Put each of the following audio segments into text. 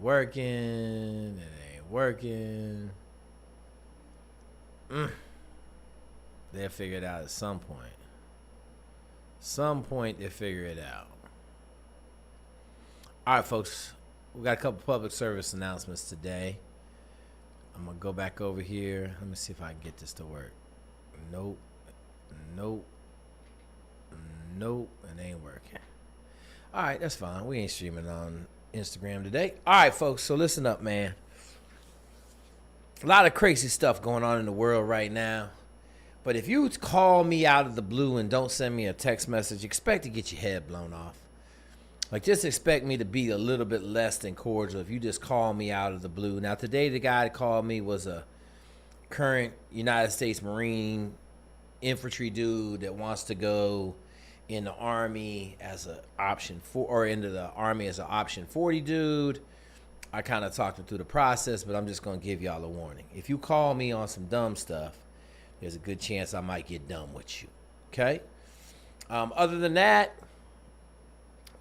working. It ain't working. They'll figure it out at some point. Some point they'll figure it out. All right, folks. We got a couple public service announcements today. I'm going to go back over here. Let me see if I can get this to work. Nope. Nope. Nope. It ain't working. All right, that's fine. We ain't streaming on Instagram today. All right, folks. So listen up, man. A lot of crazy stuff going on in the world right now. But if you call me out of the blue and don't send me a text message, expect to get your head blown off. Like, just expect me to be a little bit less than cordial if you just call me out of the blue. Now, today, the guy that called me was a current United States Marine infantry dude that wants to go in the Army as an option 4, or into the Army as an option 40 dude. I kind of talked him through the process, but I'm just going to give y'all a warning. If you call me on some dumb stuff, there's a good chance I might get dumb with you. Okay? Other than that,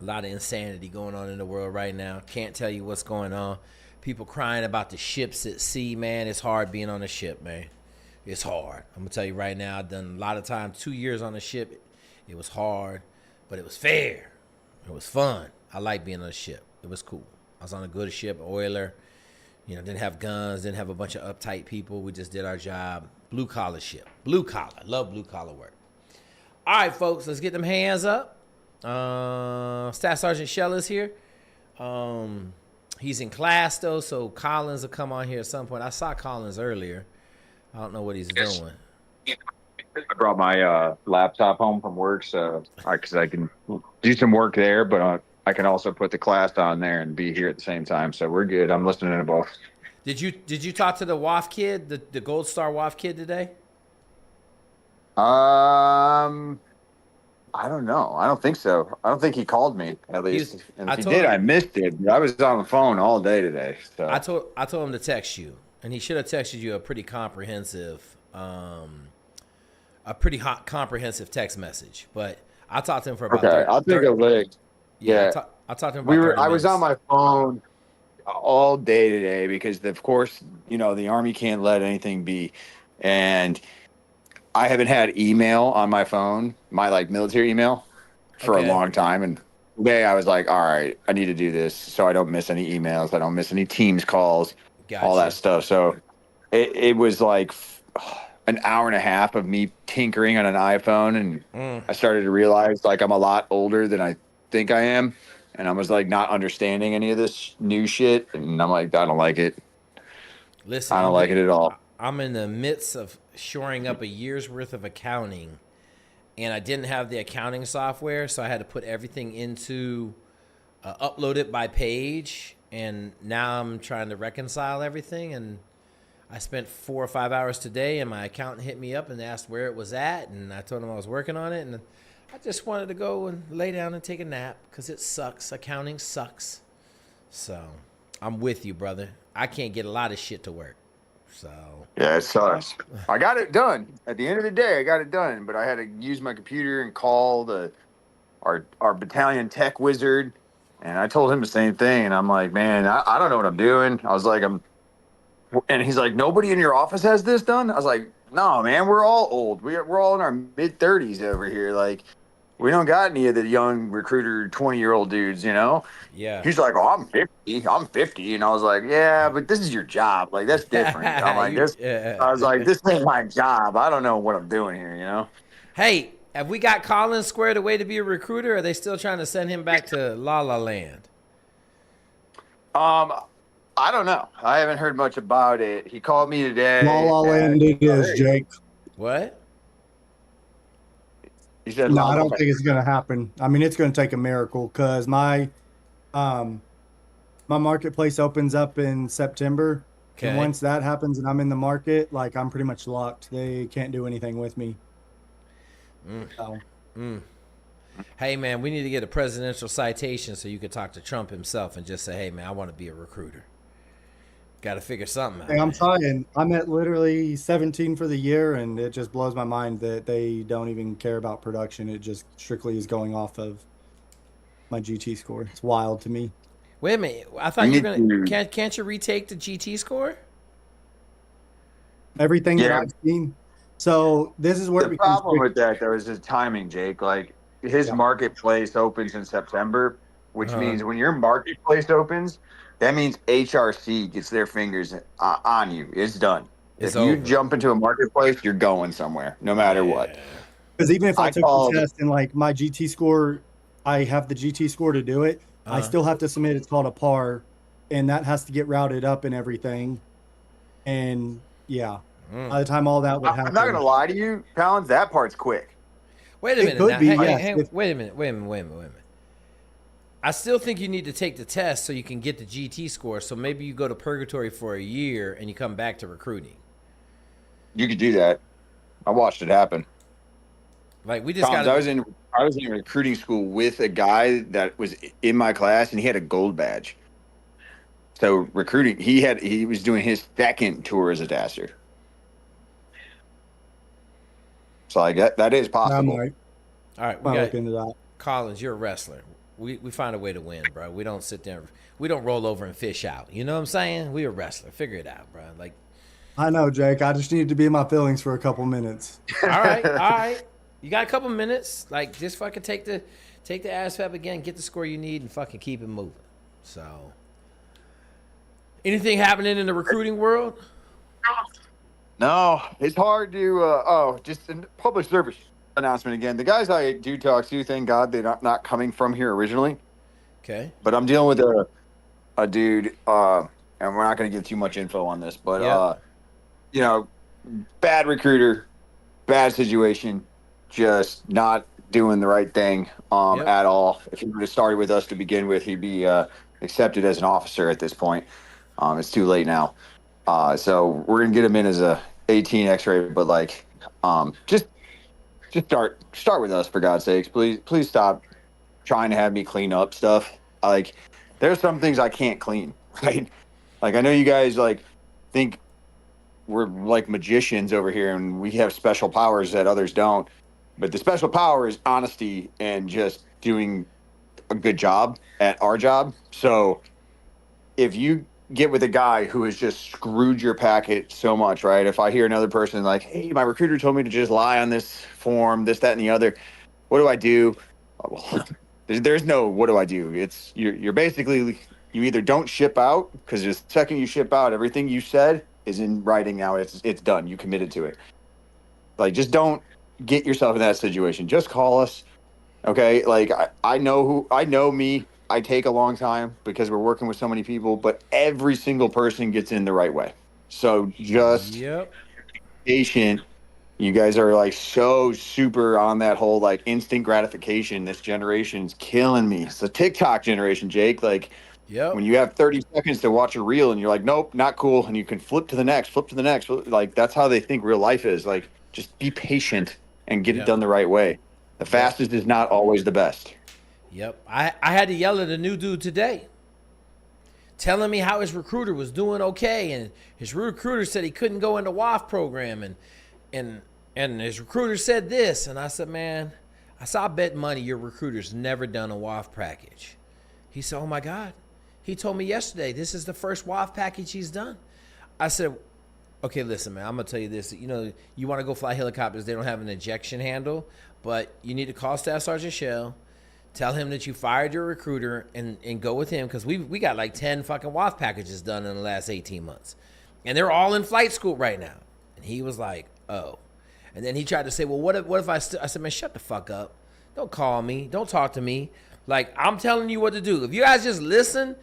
a lot of insanity going on in the world right now. Can't tell you what's going on. People crying about the ships at sea, man. It's hard being on a ship, man. It's hard. I'm going to tell you right now, I've done a lot of time, 2 years on a ship. It was hard, but it was fair. It was fun. I like being on a ship. It was cool. I was on a good ship, oiler. You know, didn't have guns, didn't have a bunch of uptight people. We just did our job. Blue collar ship. Blue collar. Love blue collar work. All right, folks, let's get them hands up. Staff Sergeant Shell is here. He's in class though, so Collins will come on here at some point. I saw Collins earlier. I don't know what he's doing. I brought my laptop home from work, so because I can do some work there, but I can also put the class on there and be here at the same time. So we're good. I'm listening to both. Did you talk to the WOFT kid, the Gold Star WOFT kid today? I don't know. I don't think so. I don't think he called me, at least. And if he did, him, I missed it. But I was on the phone all day today. So I told him to text you, and he should have texted you a pretty comprehensive comprehensive text message. But I talked to him for about 30, I'll take a look. Yeah. I talked to him about 30 I was minutes. on my phone all day today because, of course, you know, the Army can't let anything be. And I haven't had email on my phone, my like military email, for a long time. And today I was like, all right, I need to do this so I don't miss any emails. I don't miss any Teams calls, all that stuff. So it was like an hour and a half of me tinkering on an iPhone. And I started to realize like I'm a lot older than I think I am. And I was like not understanding any of this new shit. And I'm like, I don't like it. Listen, I don't like it at all. I'm in the midst of shoring up a year's worth of accounting, and I didn't have the accounting software, so I had to put everything into upload it by page, and now I'm trying to reconcile everything. And I spent 4 or 5 hours today, and my accountant hit me up and asked where it was at, and I told him I was working on it, and I just wanted to go and lay down and take a nap because it sucks. Accounting sucks. So I'm with you, brother. I can't get a lot of shit to work. So yeah, it sucks. I got it done. At the end of the day, I got it done, but I had to use my computer and call our battalion tech wizard, and I told him the same thing. And I'm like, man, I don't know what I'm doing. I was like, and he's like, nobody in your office has this done. I was like, no, man, we're all old. We're all in our mid-30s over here. Like, we don't got any of the young recruiter 20-year-old dudes, you know? Yeah. He's like, oh, I'm 50. I'm 50. And I was like, yeah, but this is your job. Like, that's different. I'm like, I was like, this ain't my job. I don't know what I'm doing here, you know? Hey, have we got Collins squared away to be a recruiter, or are they still trying to send him back to La La Land? I don't know. I haven't heard much about it. He called me today. La La Land it is, Jake. What? He said, no, I don't think it's going to happen. I mean, it's going to take a miracle because my marketplace opens up in September. Okay. And once that happens and I'm in the market, like, I'm pretty much locked. They can't do anything with me. Hey, man, we need to get a presidential citation so you could talk to Trump himself and just say, hey, man, I want to be a recruiter. Got to figure something out. Hey, I'm trying. I'm at literally 17 for the year, and it just blows my mind that they don't even care about production. It just strictly is going off of my GT score. It's wild to me. Wait a minute. I thought you were gonna. Can't you retake the GT score? Everything that I've seen. So this is where the problem with that though is his timing, Jake. Like his marketplace opens in September, which means when your marketplace opens, that means HRC gets their fingers on you. It's done. If you jump into a marketplace, you're going somewhere, no matter what. Because even if I took the test and like my GT score, I have the GT score to do it. I still have to submit. It's called a PAR, and that has to get routed up and everything. And by the time all that would happen, I'm not gonna lie to you, Collins. That part's quick. Wait a minute. Wait a minute. I still think you need to take the test so you can get the GT score. So maybe you go to purgatory for a year and you come back to recruiting. You could do that. I watched it happen. Like we just got. I was in recruiting school with a guy that was in my class, and he had a gold badge. So recruiting, he was doing his second tour as a dasher. So like that is possible. All right, we got into that. Collins, you're a wrestler. We find a way to win, bro. We don't sit there. We don't roll over and fish out. You know what I'm saying? We're a wrestler. Figure it out, bro. Like. I know, Jake. I just needed to be in my feelings for a couple minutes. All right. You got a couple minutes. Like, just fucking take the ASVAB again, get the score you need, and fucking keep it moving. So, anything happening in the recruiting world? No, it's hard to. Just a public service announcement again. The guys I do talk to, thank God they're not coming from here originally. Okay. But I'm dealing with a dude, and we're not going to give too much info on this, but bad recruiter, bad situation. Just not doing the right thing at all. If he would have started with us to begin with, he'd be accepted as an officer at this point. It's too late now. So we're gonna get him in as a 18 X-ray, but like, just start with us for God's sakes. Please stop trying to have me clean up stuff. Like, there's some things I can't clean, right? Like, I know you guys like think we're like magicians over here and we have special powers that others don't. But the special power is honesty and just doing a good job at our job. So if you get with a guy who has just screwed your packet so much, right? If I hear another person like, hey, my recruiter told me to just lie on this form, this, that, and the other. What do I do? Well, there's no what do I do? It's you're basically, you either don't ship out, because the second you ship out, everything you said is in writing now. It's done. You committed to it. Like, just don't get yourself in that situation. Just call us. Okay. Like I know me. I take a long time because we're working with so many people, but every single person gets in the right way. So just patient. You guys are like so super on that whole like instant gratification. This generation's killing me. It's the TikTok generation, Jake. Like, when you have 30 seconds to watch a reel and you're like, nope, not cool. And you can flip to the next. Like, that's how they think real life is. Like, just be patient and get it done the right way. The fastest is not always the best. Yep. I had to yell at a new dude today, telling me how his recruiter was doing okay, and his recruiter said he couldn't go into WOFT program, and his recruiter said this, and I said, man, I bet money your recruiter's never done a WOFT package. He said, oh my God. He told me yesterday this is the first WOFT package he's done. I said, okay, listen, man, I'm going to tell you this. You know, you want to go fly helicopters, they don't have an ejection handle, but you need to call Staff Sergeant Shell, tell him that you fired your recruiter, and go with him, because we got like 10 fucking WOFT packages done in the last 18 months. And they're all in flight school right now. And he was like, oh. And then he tried to say, well, what if I said, man, shut the fuck up. Don't call me. Don't talk to me. Like, I'm telling you what to do. If you guys just listen,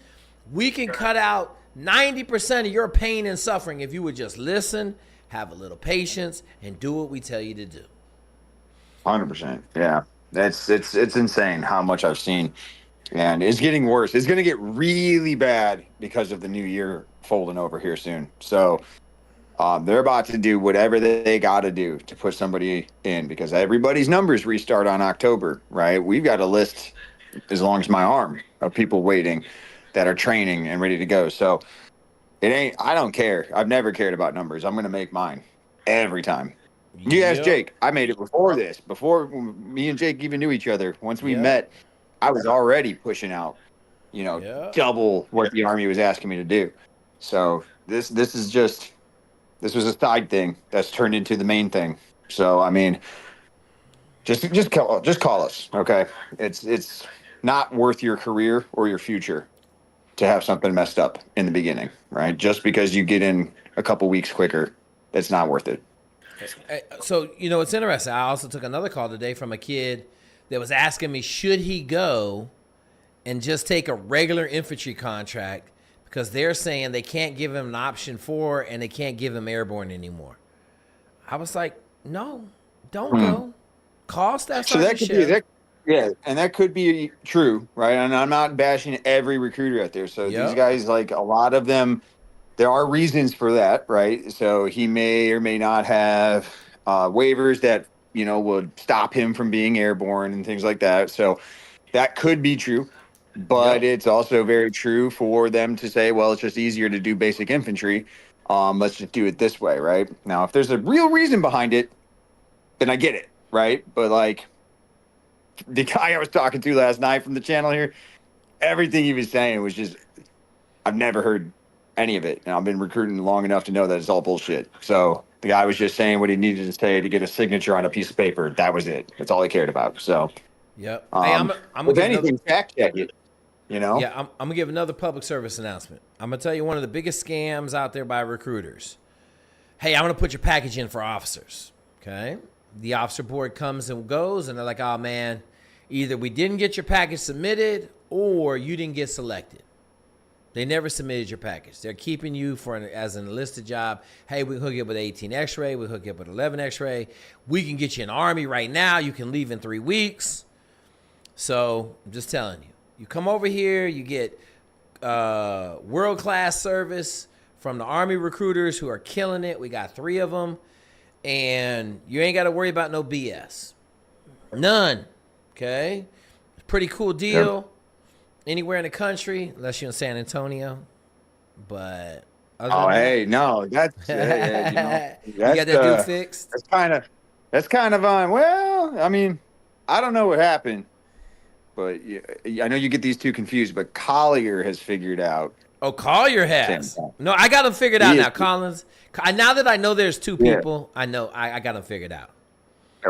we can cut out 90% of your pain and suffering if you would just listen, have a little patience, and do what we tell you to do. 100%. Yeah. It's insane how much I've seen. And it's getting worse. It's going to get really bad because of the new year folding over here soon. So they're about to do whatever they got to do to put somebody in, because everybody's numbers restart on October, right? We've got a list as long as my arm of people waiting that are training and ready to go. So I don't care. I've never cared about numbers. I'm going to make mine every time. You ask Jake. I made it before this. Before me and Jake even knew each other. Once we met, I was already pushing out Yeah. double what the Army was asking me to do. So this was a side thing that's turned into the main thing. So I mean, just call us, okay? It's not worth your career or your future to have something messed up in the beginning, right? Just because you get in a couple weeks quicker, it's not worth it. So, it's interesting. I also took another call today from a kid that was asking me, should he go and just take a regular infantry contract because they're saying they can't give him an option 4 and they can't give him airborne anymore. I was like, no, don't go. Call Staff Sergeant Shuy. Yeah, and that could be true, right? And I'm not bashing every recruiter out there. So these guys, like a lot of them, there are reasons for that, right? So he may or may not have waivers that, would stop him from being airborne and things like that. So that could be true. But it's also very true for them to say, well, it's just easier to do basic infantry. Let's just do it this way, right? Now, if there's a real reason behind it, then I get it, right? But like, the guy I was talking to last night from the channel here, everything he was saying was just, I've never heard any of it. And I've been recruiting long enough to know that it's all bullshit. So the guy was just saying what he needed to say to get a signature on a piece of paper. That was it. That's all he cared about. So, hey, I'm if anything, fact check it, Yeah, I'm going to give another public service announcement. I'm going to tell you one of the biggest scams out there by recruiters. Hey, I'm going to put your package in for officers. Okay. The officer board comes and goes, and they're like, oh, man, either we didn't get your package submitted or you didn't get selected. They never submitted your package. They're keeping you as an enlisted job. Hey, we can hook you up with 18 X-ray. We hook you up with 11 X-ray. We can get you in the Army right now. You can leave in 3 weeks. So I'm just telling you. You come over here, you get world-class service from the Army recruiters who are killing it. We got 3 of them. And you ain't got to worry about no BS. None. Okay? Pretty cool deal. Yep. Anywhere in the country, unless you're in San Antonio. But hey, no, that's you got that dude fixed. That's kind of on. Well, I mean, I don't know what happened, but I know you get these two confused. But Collier has figured out. Oh, Collier has. No, I got them figured out now, Collins. Now that I know there's 2 people, I know I got them figured out.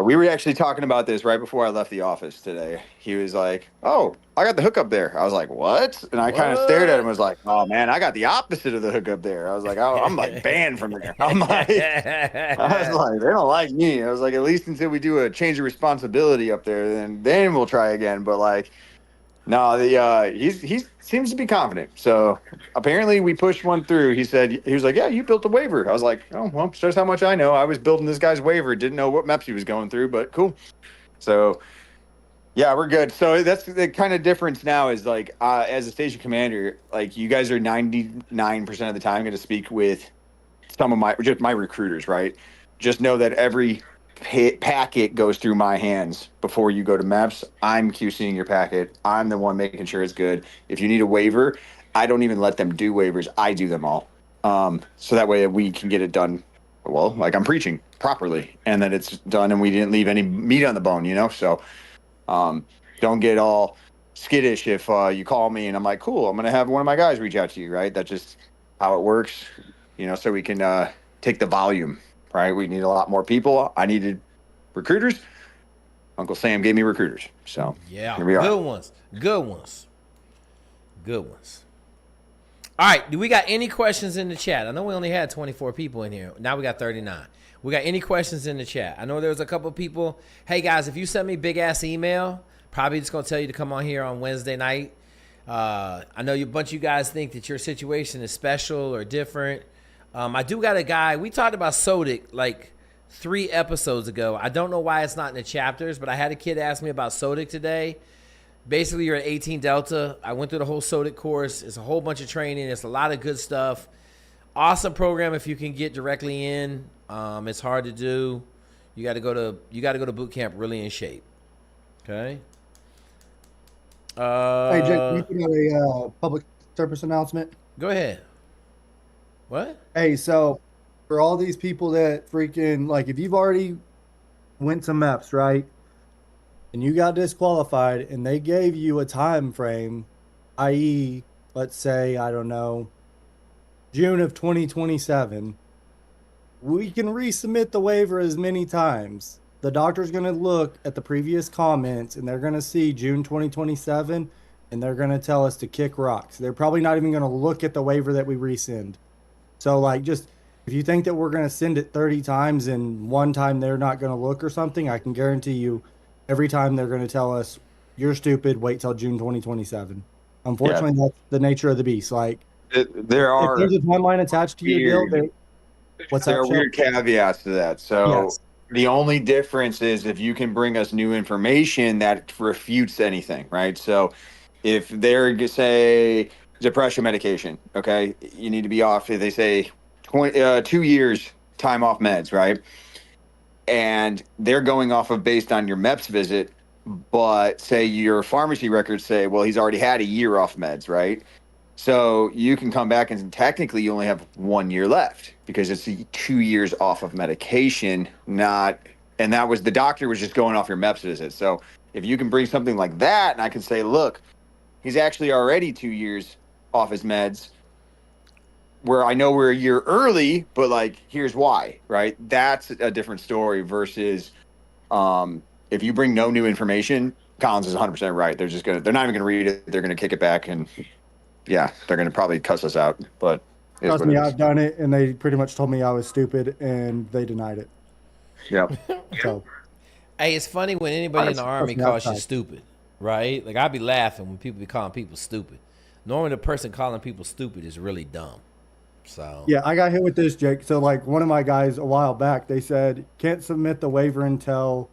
We were actually talking about this right before I left the office today. He was like, "Oh, I got the hookup there." I was like, "What?" And I kind of stared at him and was like, "Oh, man, I got the opposite of the hookup there." I was like, I'm like banned from there. I was like, they don't like me. I was like, at least until we do a change of responsibility up there, then we'll try again. But like, no, he seems to be confident. So apparently we pushed one through. He was like, "Yeah, you built a waiver." I was like, "Oh, well, shows how much I know. I was building this guy's waiver. Didn't know what MEPS he was going through, but cool." So yeah, we're good. So that's the kind of difference now is like, as a station commander, like you guys are 99% of the time going to speak with some of my recruiters, right? Just know that every packet goes through my hands before you go to MEPS. I'm QCing your packet. I'm the one making sure it's good. If you need a waiver, I don't even let them do waivers. I do them all. So that way we can get it done, well, like I'm preaching properly, and that it's done and we didn't leave any meat on the bone, So don't get all skittish if you call me and I'm like, cool, I'm going to have one of my guys reach out to you, right? That's just how it works, so we can take the volume. Right, we need a lot more people. I needed recruiters. Uncle Sam gave me recruiters. So yeah, here we are. Good ones. All right, do we got any questions in the chat? I know we only had 24 people in here. Now we got 39. We got any questions in the chat? I know there was a couple of people. Hey guys, if you send me big ass email, probably just gonna tell you to come on here on Wednesday night. I know a bunch of you guys think that your situation is special or different. I do got a guy, we talked about SODIC like 3 episodes ago. I don't know why it's not in the chapters, but I had a kid ask me about SODIC today. Basically, you're at 18 Delta. I went through the whole SODIC course. It's a whole bunch of training. It's a lot of good stuff. Awesome program if you can get directly in. It's hard to do. You got to go to boot camp really in shape. Okay. Hey, Jake, can you put out a public service announcement? Go ahead. What? Hey, so for all these people that freaking, like, if you've already went to MEPS, right, and you got disqualified and they gave you a time frame i.e., let's say, I don't know, June of 2027, we can resubmit the waiver as many times. The doctor's going to look at the previous comments and they're going to see June 2027 and they're going to tell us to kick rocks. They're probably not even going to look at the waiver that we resend. So, like, just if you think that we're going to send it 30 times and one time they're not going to look or something, I can guarantee you every time they're going to tell us, you're stupid, wait till June 2027. Unfortunately, that's the nature of the beast. Like, there if there's a timeline attached to your deal, there are weird caveats to that. So yes. The only difference is if you can bring us new information that refutes anything, right? So if they're, say, depression medication, okay, you need to be off, they say 2 years time off meds, right? And they're going off of based on your MEPS visit, but say your pharmacy records say, well, he's already had a year off meds, right? So you can come back and technically you only have 1 year left because it's 2 years off of medication, and that was the doctor was just going off your MEPS visit. So if you can bring something like that, and I can say, look, he's actually already 2 years off his meds, where I know we're a year early, but like, here's why, right? That's a different story versus if you bring no new information, Collins is 100% right. They're not even going to read it. They're going to kick it back and yeah, they're going to probably cuss us out, but trust me, I've done it, and they pretty much told me I was stupid, and they denied it. Yeah. So, hey, it's funny when anybody in the Army calls you stupid, right? Like, I'd be laughing when people be calling people stupid. Normally, the person calling people stupid is really dumb. So yeah, I got hit with this, Jake. So, like, one of my guys a while back, they said, can't submit the waiver until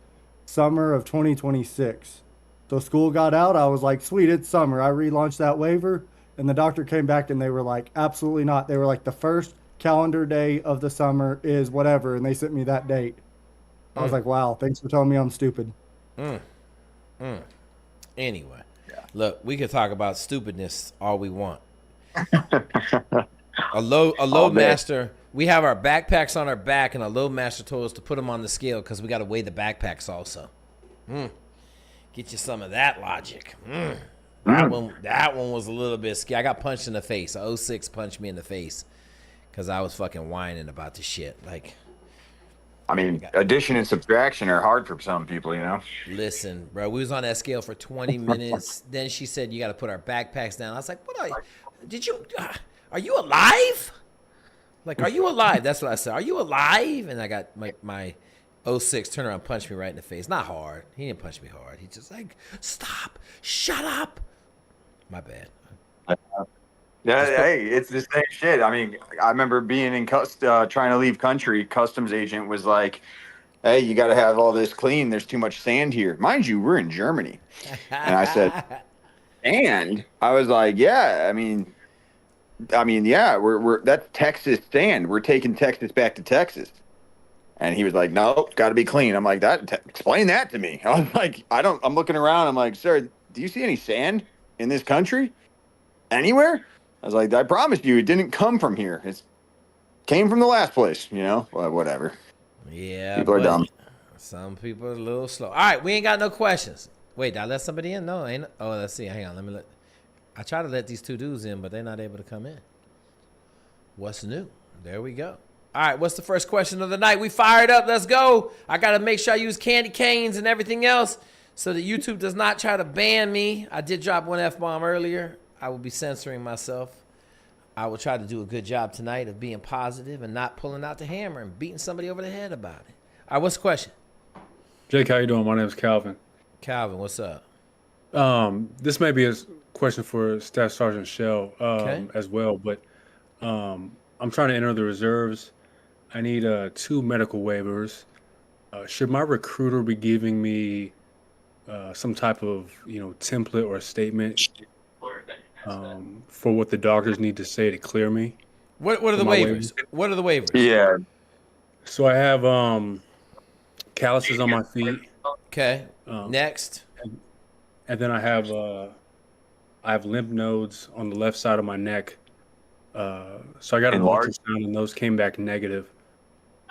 summer of 2026. So school got out. I was like, sweet, it's summer. I relaunched that waiver. And the doctor came back and they were like, absolutely not. They were like, the first calendar day of the summer is whatever. And they sent me that date. I was like, wow, thanks for telling me I'm stupid. Anyway, look, we could talk about stupidness all we want. A load master, we have our backpacks on our back, and a load master told us to put them on the scale because we got to weigh the backpacks also. Get you some of that logic. That one was a little bit scary. I got punched in the face. A 06 punched me in the face because I was fucking whining about the shit. Like, I mean, addition and subtraction are hard for some people, you know? Listen, bro, we was on that scale for 20 minutes. Then she said, you got to put our backpacks down. I was like, are you alive? Like, are you alive? That's what I said. Are you alive? And I got my 06 turn around, punched me right in the face. Not hard. He didn't punch me hard. He just like, stop, shut up. My bad. Yeah, hey, it's the same shit. I mean, I remember being in trying to leave country. Customs agent was like, hey, you got to have all this clean. There's too much sand here. Mind you, we're in Germany. And I said, and I was like, yeah, I mean, yeah, we're that's Texas sand. We're taking Texas back to Texas. And he was like, no, got to be clean. I'm like, explain that to me. I was like, I'm looking around. I'm like, sir, do you see any sand in this country? Anywhere? I was like, I promise you, it didn't come from here. It came from the last place, you know? Well, whatever. Yeah. People are dumb. Some people are a little slow. All right, we ain't got no questions. Wait, did I let somebody in? No, ain't. Oh, let's see. Hang on. I try to let these two dudes in, but they're not able to come in. What's new? There we go. All right, what's the first question of the night? We fired up. Let's go. I got to make sure I use candy canes and everything else so that YouTube does not try to ban me. I did drop one F-bomb earlier. I will be censoring myself. I will try to do a good job tonight of being positive and not pulling out the hammer and beating somebody over the head about it. All right, what's the question? Jake, how you doing? My name is Calvin. Calvin, what's up? This may be a question for Staff Sergeant Shell as well, but I'm trying to enter the reserves. I need 2 medical waivers. Should my recruiter be giving me some type of template or statement for what the doctors need to say to clear me? What are the waivers? What are the waivers? Yeah. So I have calluses on my feet. Okay. Next. And then I have lymph nodes on the left side of my neck. So I got an ultrasound and those came back negative.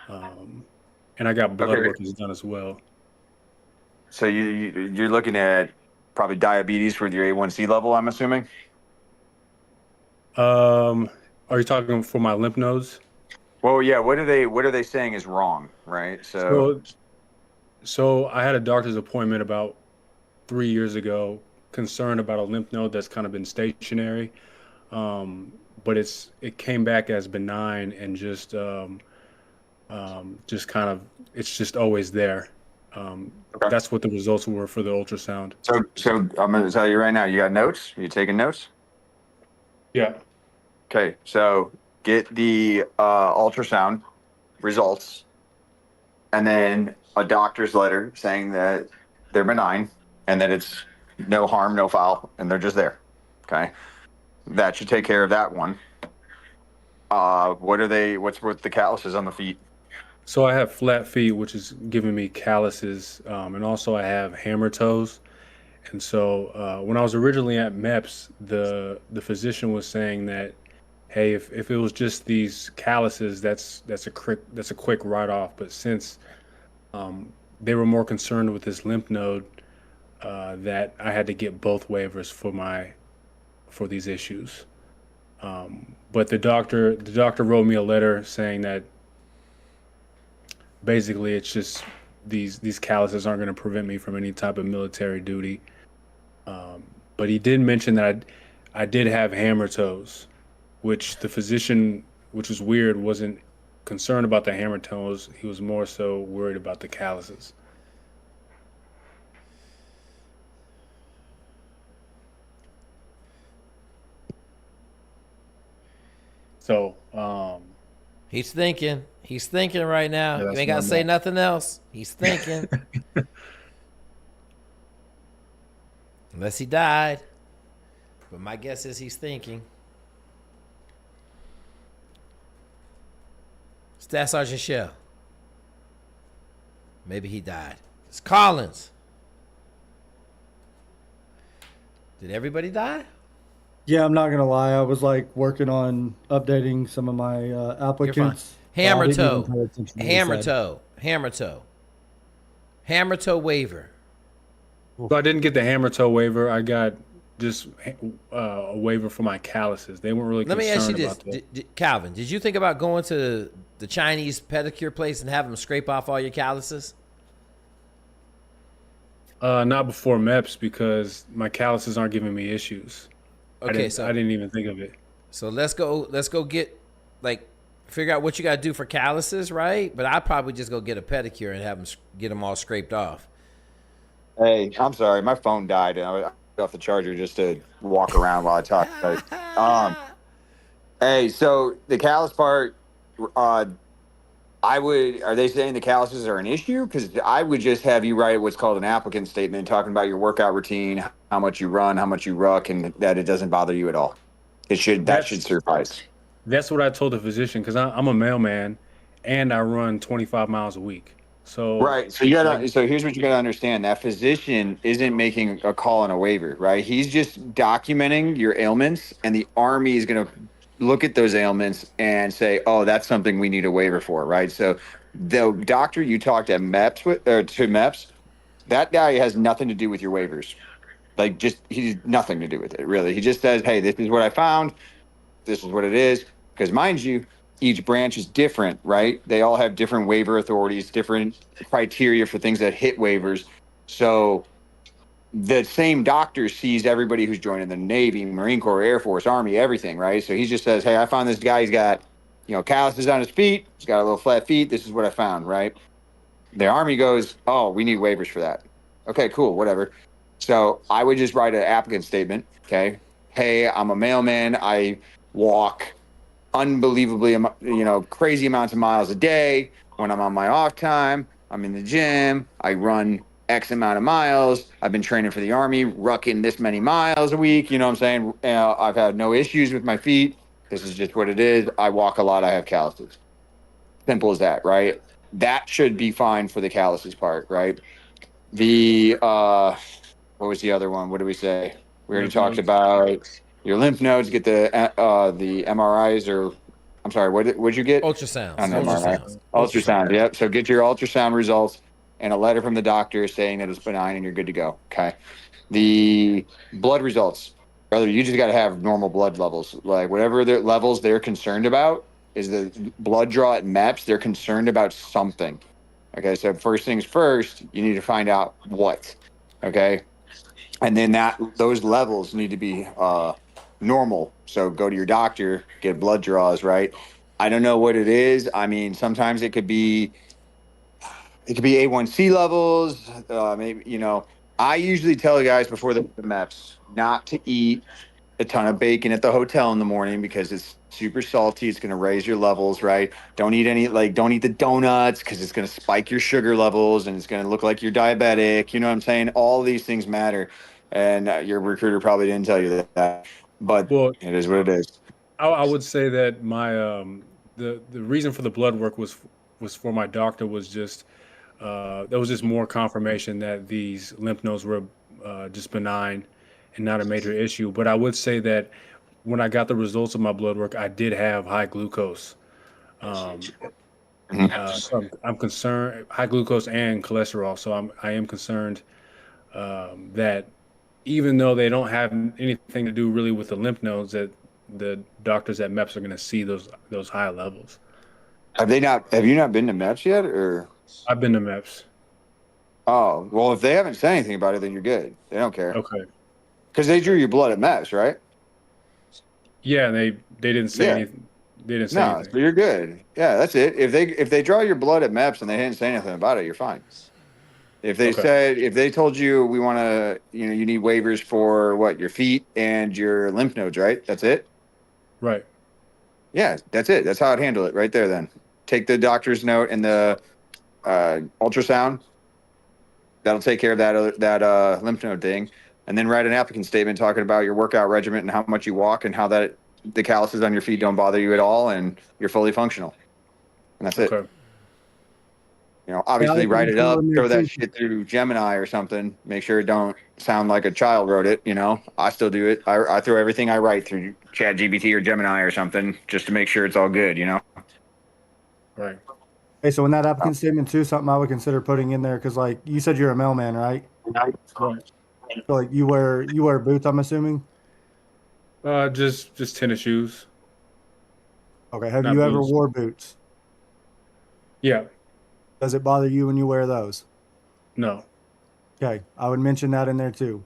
And I got blood work is done as well. So you're looking at probably diabetes with your A1C level, I'm assuming? Are you talking for my lymph nodes? Well, yeah. What are they saying is wrong, right? So I had a doctor's appointment about 3 years ago, concerned about a lymph node that's kind of been stationary, but it came back as benign and just kind of it's just always there. Okay. That's what the results were for the ultrasound. So I'm going to tell you right now. You got notes? Are you taking notes? Yeah. Okay. So get the ultrasound results, and then a doctor's letter saying that they're benign and that it's no harm, no foul, and they're just there. Okay. That should take care of that one. What's with the calluses on the feet? So I have flat feet, which is giving me calluses, and also I have hammer toes. And so when I was originally at MEPS, the physician was saying that, hey, if it was just these calluses, that's a quick write off. But since they were more concerned with this lymph node, that I had to get both waivers for these issues. But the doctor wrote me a letter saying that basically it's just these calluses aren't going to prevent me from any type of military duty. But he did mention that I did have hammer toes, which the physician, which was weird, wasn't concerned about the hammer toes. He was more so worried about the calluses. So he's thinking. He's thinking right now. Yeah, you ain't got to say nothing else. He's thinking. Unless he died. But my guess is he's thinking. Staff Sergeant Shell. Maybe he died. It's Collins. Did everybody die? Yeah, I'm not gonna lie. I was like working on updating some of my applicants. Hammer toe. Hammer toe. Hammer toe. Hammer toe waiver. So I didn't get the hammer toe waiver. I got just a waiver for my calluses. They weren't really Let me ask you this, that. Calvin. Did you think about going to the Chinese pedicure place and having them scrape off all your calluses? Not before MEPS because my calluses aren't giving me issues. Okay, I didn't even think of it. So let's go get figure out what you got to do for calluses, right? But I'd probably just go get a pedicure and have them get them all scraped off. Hey, I'm sorry, my phone died, and I was off the charger just to walk around while I talk. Hey, so the callus part, are they saying the calluses are an issue? Because I would just have you write what's called an applicant statement talking about your workout routine, how much you run, how much you ruck, and that it doesn't bother you at all. That should suffice. That's what I told the physician because I'm a mailman and I run 25 miles a week. So right. So here's what you gotta understand. That physician isn't making a call on a waiver, right? He's just documenting your ailments, and the Army is gonna look at those ailments and say, oh, that's something we need a waiver for, right? So the doctor you talked to MEPS, that guy has nothing to do with your waivers. He's nothing to do with it, really. He just says, hey, this is what I found. This is what it is. Because mind you, each branch is different, right? They all have different waiver authorities, different criteria for things that hit waivers. So the same doctor sees everybody who's joining the Navy, Marine Corps, Air Force, Army, everything, right? So he just says, hey, I found this guy. He's got, calluses on his feet. He's got a little flat feet. This is what I found, right? The Army goes, oh, we need waivers for that. Okay, cool, whatever. So I would just write an applicant statement, okay? Hey, I'm a mailman. I walk unbelievably, crazy amounts of miles a day. When I'm on my off time, I'm in the gym. I run X amount of miles. I've been training for the Army, rucking this many miles a week. You know what I'm saying? I've had no issues with my feet. This is just what it is. I walk a lot. I have calluses. Simple as that, right? That should be fine for the calluses part, right? The what was the other one? What did we say? We already talked about your lymph nodes. Get the MRIs, or I'm sorry, what'd you get? Ultrasounds. Ultrasound. Yep. So get your ultrasound results and a letter from the doctor saying that it's benign and you're good to go. Okay. The blood results. Brother, you just got to have normal blood levels. Like whatever their levels they're concerned about is the blood draw at MEPS. They're concerned about something. Okay, so first things first, you need to find out what. Okay, and then those levels need to be normal. So go to your doctor, get blood draws. Right. I don't know what it is. I mean, sometimes it could be A1C levels. Maybe I usually tell the guys before the MEPS not to eat a ton of bacon at the hotel in the morning because it's super salty. It's going to raise your levels, right? Don't eat the donuts because it's going to spike your sugar levels and it's going to look like you're diabetic. You know what I'm saying? All these things matter. And your recruiter probably didn't tell you that, but it is what it is. I would say that my the reason for the blood work was for my doctor was just there was just more confirmation that these lymph nodes were just benign and not a major issue. But I would say that when I got the results of my blood work, I did have high glucose. So I'm concerned, high glucose and cholesterol. So I am concerned that even though they don't have anything to do really with the lymph nodes, that the doctors at MEPS are going to see those high levels. Have you not been to MEPS yet, or? I've been to MEPS. Oh, well, if they haven't said anything about it, then you're good. They don't care. Okay. Because they drew your blood at MEPS, right? Yeah, they didn't say anything. They didn't say anything. So you're good. Yeah, that's it. If they draw your blood at MEPS and they didn't say anything about it, you're fine. If they told you we want to, you need waivers for your feet and your lymph nodes, right? That's it. Right. Yeah, that's it. That's how I'd handle it right there. Then take the doctor's note and the ultrasound. That'll take care of that lymph node thing, and then write an applicant statement talking about your workout regimen and how much you walk and how that the calluses on your feet don't bother you at all and you're fully functional. And that's it. Obviously write it up, throw that shit through Gemini or something. Make sure it don't sound like a child wrote it. I still do it. I throw everything I write through ChatGPT or Gemini or something just to make sure it's all good. Right. Hey, so in that applicant statement too, something I would consider putting in there, because like you said, you're a mailman, right? Right. So like you wear boots, I'm assuming. Just tennis shoes. Okay. Have you ever wore boots? Yeah. Does it bother you when you wear those? No. Okay. I would mention that in there too.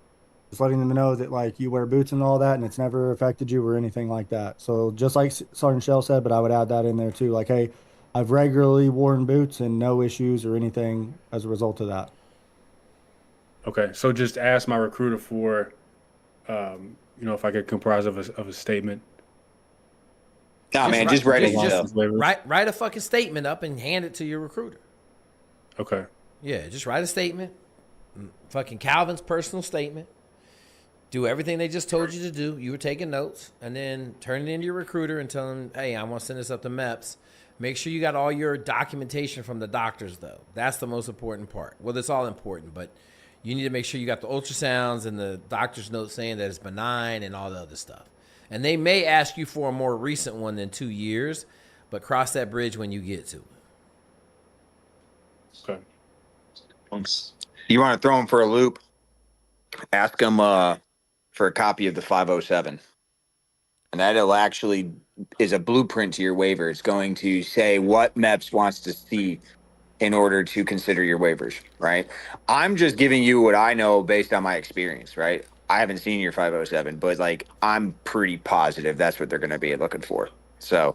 Just letting them know that like you wear boots and all that and it's never affected you or anything like that. So just like Sergeant Shell said, but I would add that in there too. Like, hey, I've regularly worn boots and no issues or anything as a result of that. Okay. So just ask my recruiter for, if I could comprise of a statement. Nah, man, just write it. Write a fucking statement up and hand it to your recruiter. Okay. Yeah, just write a statement. Fucking Calvin's personal statement. Do everything they just told you to do. You were taking notes, and then turn it into your recruiter and tell them, hey, I want to send this up to MEPS. Make sure you got all your documentation from the doctors, though. That's the most important part. Well, it's all important, but you need to make sure you got the ultrasounds and the doctor's note saying that it's benign and all the other stuff. And they may ask you for a more recent one than 2 years, but cross that bridge when you get to it. Okay. You want to throw them for a loop? Ask them for a copy of the 507. And that'll actually is a blueprint to your waiver. It's going to say what MEPS wants to see in order to consider your waivers, right? I'm just giving you what I know based on my experience, right? I haven't seen your 507, but I'm pretty positive that's what they're going to be looking for. So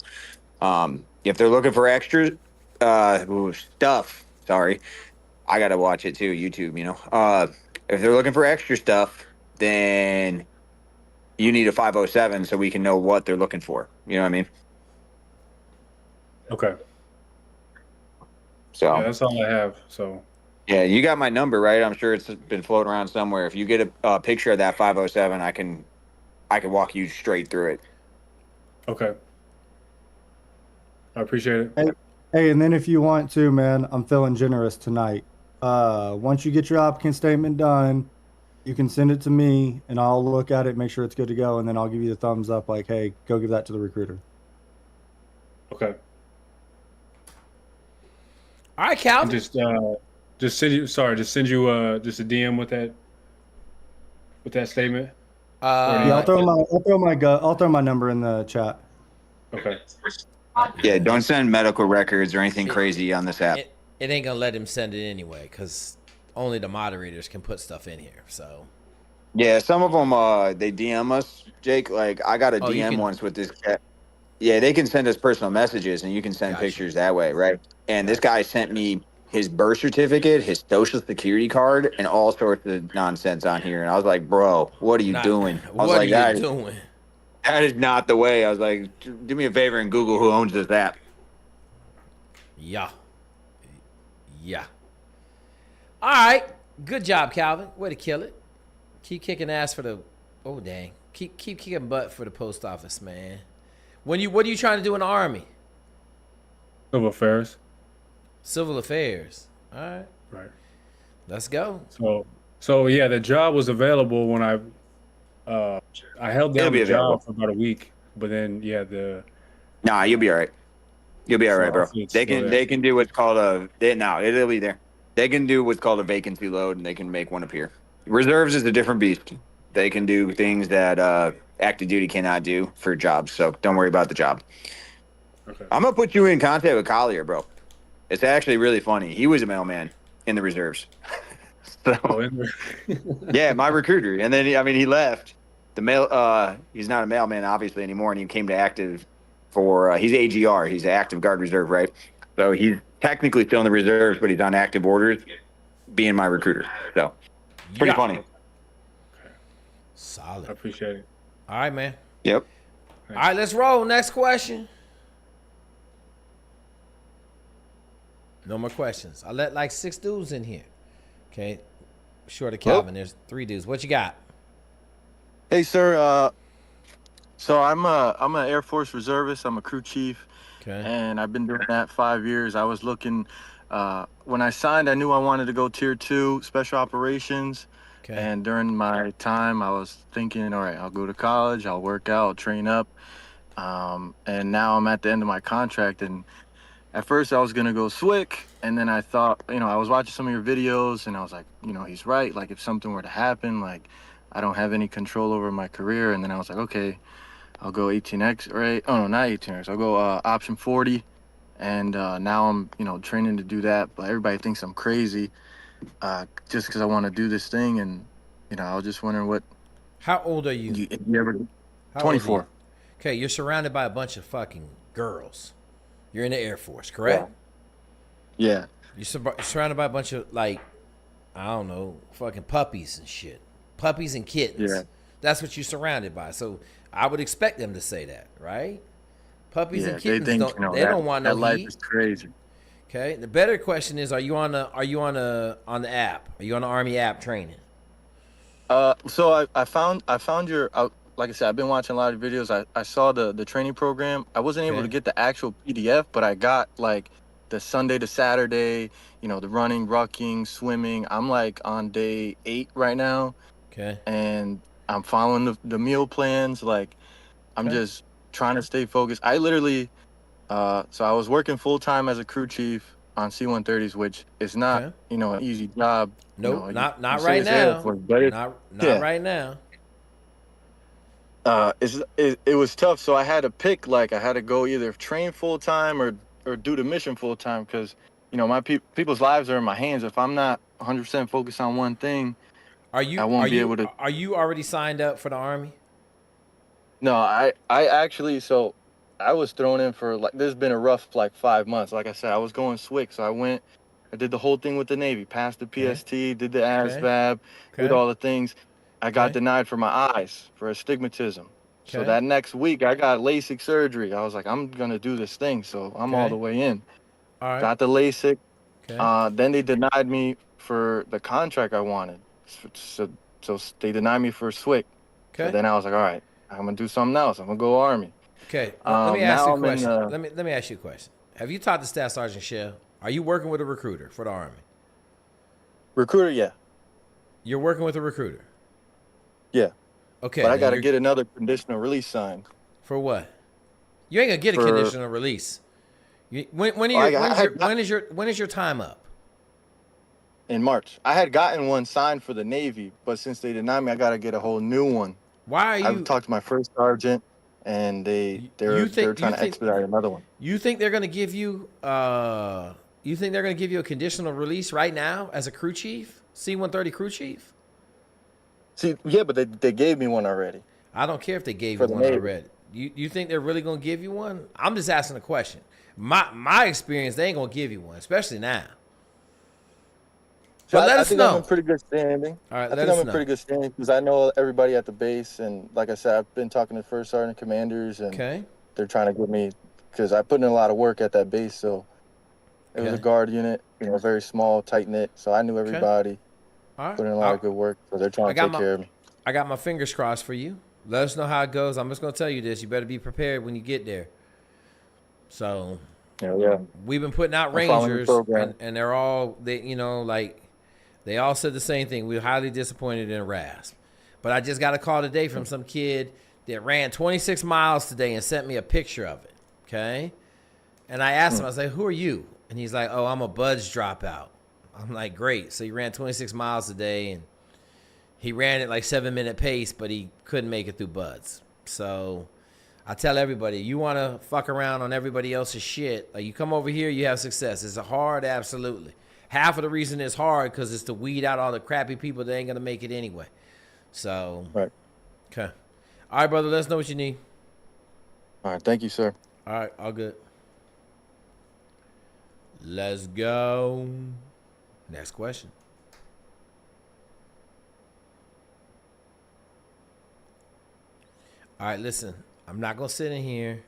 if they're looking for extra stuff, sorry, I got to watch it too, YouTube, if they're looking for extra stuff, then you need a 507 so we can know what they're looking for. You know what I mean? Okay. So yeah, that's all I have. So yeah, you got my number, right? I'm sure it's been floating around somewhere. If you get a picture of that 507, I can walk you straight through it. Okay. I appreciate it. Hey, and then if you want to, man, I'm feeling generous tonight. Once you get your applicant statement done, you can send it to me and I'll look at it, make sure it's good to go, and then I'll give you the thumbs up like, hey, go give that to the recruiter. Okay. All right, Calvin. Just send you just a DM with that statement. Yeah, I'll throw my number in the chat. Okay. Yeah, don't send medical records or anything crazy on this app. It ain't gonna let him send it anyway, because only the moderators can put stuff in here. So Yeah, some of them they DM us, Jake. Like I got a DM once with this cat. Yeah, they can send us personal messages, and you can send pictures that way, right? And this guy sent me his birth certificate, his social security card, and all sorts of nonsense on here. And I was like, bro, what are you doing? I was like, what are you doing? That is not the way. I was like, do me a favor and Google who owns this app. Yeah. All right. Good job, Calvin. Way to kill it. Keep kicking ass for the. Oh dang. Keep kicking butt for the post office, man. What are you trying to do in the Army? Civil affairs. Civil affairs. All right. Right. Let's go. So yeah, the job was available when I held down the job for about a week, but then Nah, you'll be all right. You'll be all right, bro. They can do what's called it'll be there. They can do what's called a vacancy load, and they can make one appear. Reserves is a different beast. They can do things that active duty cannot do for jobs, so don't worry about the job. Okay. I'm gonna put you in contact with Collier, bro. It's actually really funny. He was a mailman in the reserves. Yeah, my recruiter. And then he left. He's not a mailman obviously anymore, and he came to active for he's AGR, he's active guard reserve, right? So he's technically still in the reserves, but he's on active orders, being my recruiter. So pretty funny. Okay. Solid. I appreciate it. All right, man. Yep. All right, let's roll. Next question. No more questions. I let like 6 dudes in here. Okay. Short of Calvin, there's 3 dudes. What you got? Hey, sir. So I'm an Air Force reservist. I'm a crew chief. Okay. And I've been doing that 5 years. I was looking, when I signed, I knew I wanted to go tier 2 special operations. Okay. And during my time, I was thinking, all right, I'll go to college, I'll work out, I'll train up. And now I'm at the end of my contract. And at first I was going to go SWIC. And then I thought, I was watching some of your videos and I was like, he's right. Like if something were to happen, like I don't have any control over my career. And then I was like, okay, I'll go 18X, right? Oh, no, not 18X. I'll go option 40. And now I'm, training to do that. But everybody thinks I'm crazy just because I want to do this thing. And, I was just wondering what. How old are you? You ever? 24. Okay, you're surrounded by a bunch of fucking girls. You're in the Air Force, correct? Yeah. You're surrounded by a bunch of, like, I don't know, fucking puppies and shit. Puppies and kittens. Yeah. That's what you're surrounded by. So I would expect them to say that, right? Puppies and kittens don't want no that life heat. Is crazy. Okay. The better question is, are you on the app? Are you on the Army app training? So I found your like I said, I've been watching a lot of videos. I saw the training program. I wasn't able to get the actual PDF, but I got like the Sunday to Saturday, the running, rucking, swimming. I'm like on day 8 right now. Okay. And I'm following the meal plans. Like I'm just trying to stay focused. I literally, so I was working full time as a crew chief on C-130s, which is not, an easy job. Nope, not right now. Not right now. It was tough. So I had to pick, like I had to go either train full time or do the mission full time because, my people's lives are in my hands. If I'm not 100% focused on one thing, I won't be able to. Are you already signed up for the Army? No, I actually, so I was thrown in for like, this has been a rough like 5 months. Like I said, I was going SWIC. So I did the whole thing with the Navy, passed the PST, did the ASVAB, did all the things. I got denied for my eyes for astigmatism. So that next week I got LASIK surgery. I was like, I'm going to do this thing. So I'm all the way in. All right. Got the LASIK. Then they denied me for the contract I wanted. So they denied me for SWIC. So then I was like, all right, I'm going to do something else. I'm going to go Army. Okay. Let me ask you a question. Let me ask you a question. Have you talked to Staff Sergeant Shell? Are you working with a recruiter for the Army? Recruiter, yeah. You're working with a recruiter? Yeah. Okay. But I got to get another conditional release signed. For what? You ain't going to get a conditional release. When is your time up? In March. I had gotten one signed for the Navy, but since they denied me, I got to get a whole new one Why are you? I've talked to my first sergeant, and they're trying to expedite another one. You think they're going to give you? You think they're going to give you a conditional release right now as a crew chief, C-130 crew chief? See, yeah, but they gave me one already. I don't care if they gave you one already. You think they're really going to give you one? I'm just asking a question. My experience, they ain't going to give you one, especially now. So but let I us think know. I'm in pretty good standing. All right, I think I'm in pretty good standing because I know everybody at the base, and like I said, I've been talking to first sergeant commanders, and they're trying to get me because I put in a lot of work at that base. So it was a guard unit, very small, tight knit. So I knew everybody. All right. Put in a lot of good work, so they're trying to take care of me. I got my fingers crossed for you. Let us know how it goes. I'm just gonna tell you this: you better be prepared when you get there. So, we've been putting out Rangers, and they're all they all said the same thing. We're highly disappointed in RASP. But I just got a call today from some kid that ran 26 miles today and sent me a picture of it. Okay, and I asked him, I was like, "Who are you?" And he's like, "Oh, I'm a buds dropout." I'm like, "Great." So he ran 26 miles today, and he ran at like 7-minute pace, but he couldn't make it through buds. So I tell everybody, you want to fuck around on everybody else's shit. Like, you come over here, you have success. Is it hard? Absolutely. Half of the reason it's hard because it's to weed out all the crappy people that ain't going to make it anyway. So, okay. All right, brother, let us know what you need. All right, thank you, sir. All right, all good. Let's go. Next question. All right, listen, I'm not going to sit in here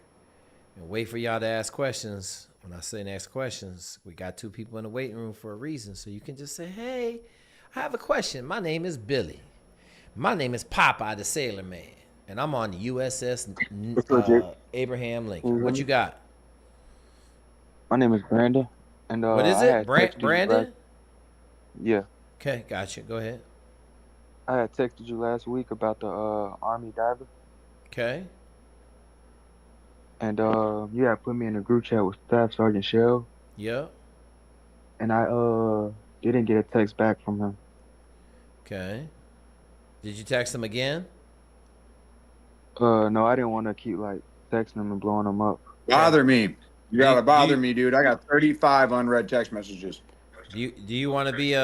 and wait for y'all to ask questions. When I say next questions, we got 2 people in the waiting room for a reason. So you can just say, hey, I have a question. My name is Billy. My name is Popeye the Sailor Man. And I'm on the USS Abraham Lincoln. What you got? My name is Brandon. And what is it? Brandon? Yeah. Okay, gotcha. Go ahead. I had texted you last week about the Army diver. Okay. And you had put me in a group chat with Staff Sergeant Shell. Yep. And I didn't get a text back from him. Okay. Did you text him again? No, I didn't want to keep texting him and blowing him up. Bother me. You gotta bother me, dude. I got 35 unread text messages. Do you want to be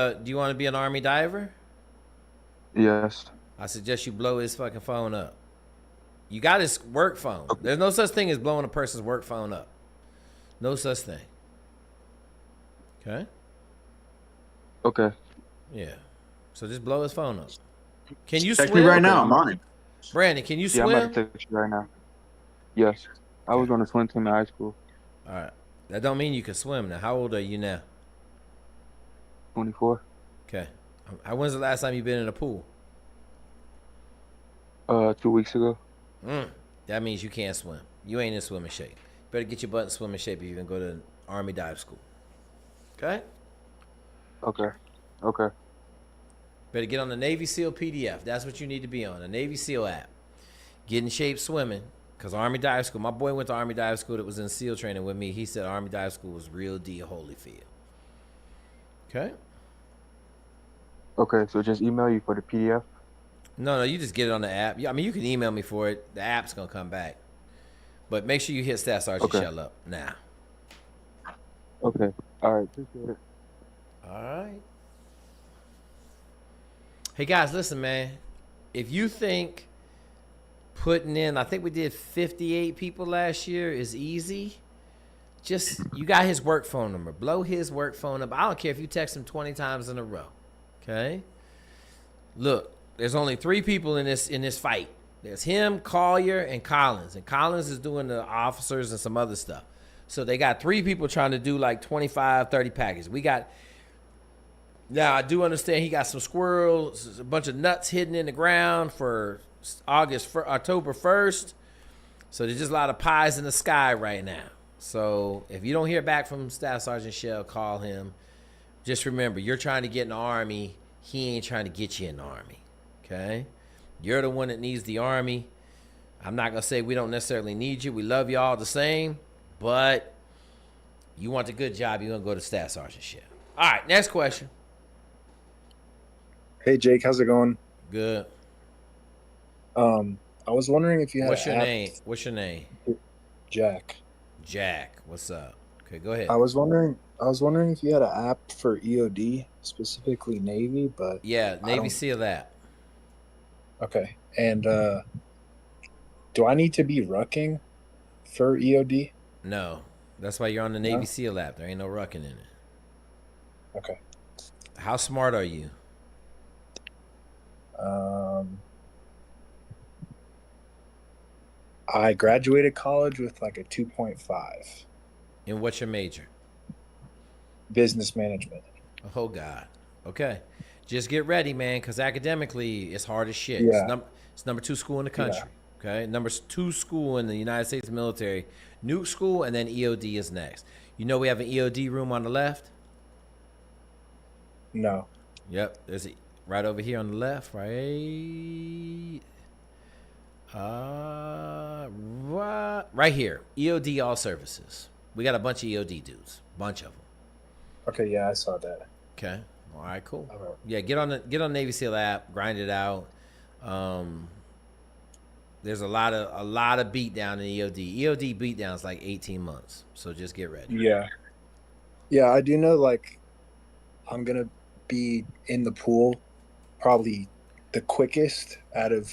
an Army diver? Yes. I suggest you blow his fucking phone up. You got his work phone. There's no such thing as blowing a person's work phone up. No such thing. Okay? Okay. Yeah. So just blow his phone up. Can you text swim? me right now. I'm on it. Brandon, can you swim? Yeah, I'm about to text you right now. Yes. I was on a swim team in high school. All right. That don't mean you can swim now. How old are you now? 24. Okay. When's the last time you been in a pool? 2 weeks ago. That means you can't swim. You ain't in swimming shape. Better get your butt in swimming shape if you're going to go to Army dive school. Okay? Okay. Better get on the Navy SEAL PDF. That's what you need to be on, the Navy SEAL app. Get in shape swimming, because Army dive school, my boy went to Army dive school that was in SEAL training with me. He said Army dive school was real deal Holyfield. Okay? Okay, so just email you for the PDF? No, you just get it on the app. I mean, you can email me for it. The app's going to come back. But make sure you hit Staff Sergeant Shell up now. Okay. All right. Appreciate it. All right. Hey, guys, listen, man. If you think putting in, I think we did 58 people last year is easy, you got his work phone number. Blow his work phone number. I don't care if you text him 20 times in a row. Okay? Look. There's only 3 people in this fight. There's him, Collier, and Collins. And Collins is doing the officers and some other stuff. So they got 3 people trying to do like 25, 30 packages. Now I do understand he got some squirrels, a bunch of nuts hidden in the ground for October 1st. So there's just a lot of pies in the sky right now. So if you don't hear back from Staff Sergeant Shell, call him. Just remember, you're trying to get in the Army. He ain't trying to get you in the Army. Okay? You're the one that needs the Army. I'm not going to say we don't necessarily need you. We love you all the same. But you want the good job, you're going to go to Staff Sergeant Shell. All right, next question. Hey, Jake. How's it going? Good. I was wondering if you had What's your an app. name? What's your name? Jack. Jack. What's up? Okay, go ahead. I was wondering if you had an app for EOD, specifically Navy, but Yeah, Navy SEAL app. Okay. And do I need to be rucking for EOD? No. That's why you're on the Navy SEAL app. There ain't no rucking in it. Okay. How smart are you? I graduated college with like a 2.5. And what's your major? Business management. Oh, God. Okay. Just get ready, man, because academically, it's hard as shit. Yeah. It's number 2 school in the country. Yeah. Okay? Number 2 school in the United States military. Nuke school, and then EOD is next. You know we have an EOD room on the left? No. Yep. There's a right over here on the left, right? Right here. EOD all services. We got a bunch of EOD dudes. Bunch of them. Okay, yeah, I saw that. Okay. All right, cool. All right. Yeah, get on Navy SEAL app, grind it out. There's a lot of beat down in EOD. EOD beat down is like 18 months. So just get ready. Yeah. Yeah, I do know like I'm gonna be in the pool probably the quickest out of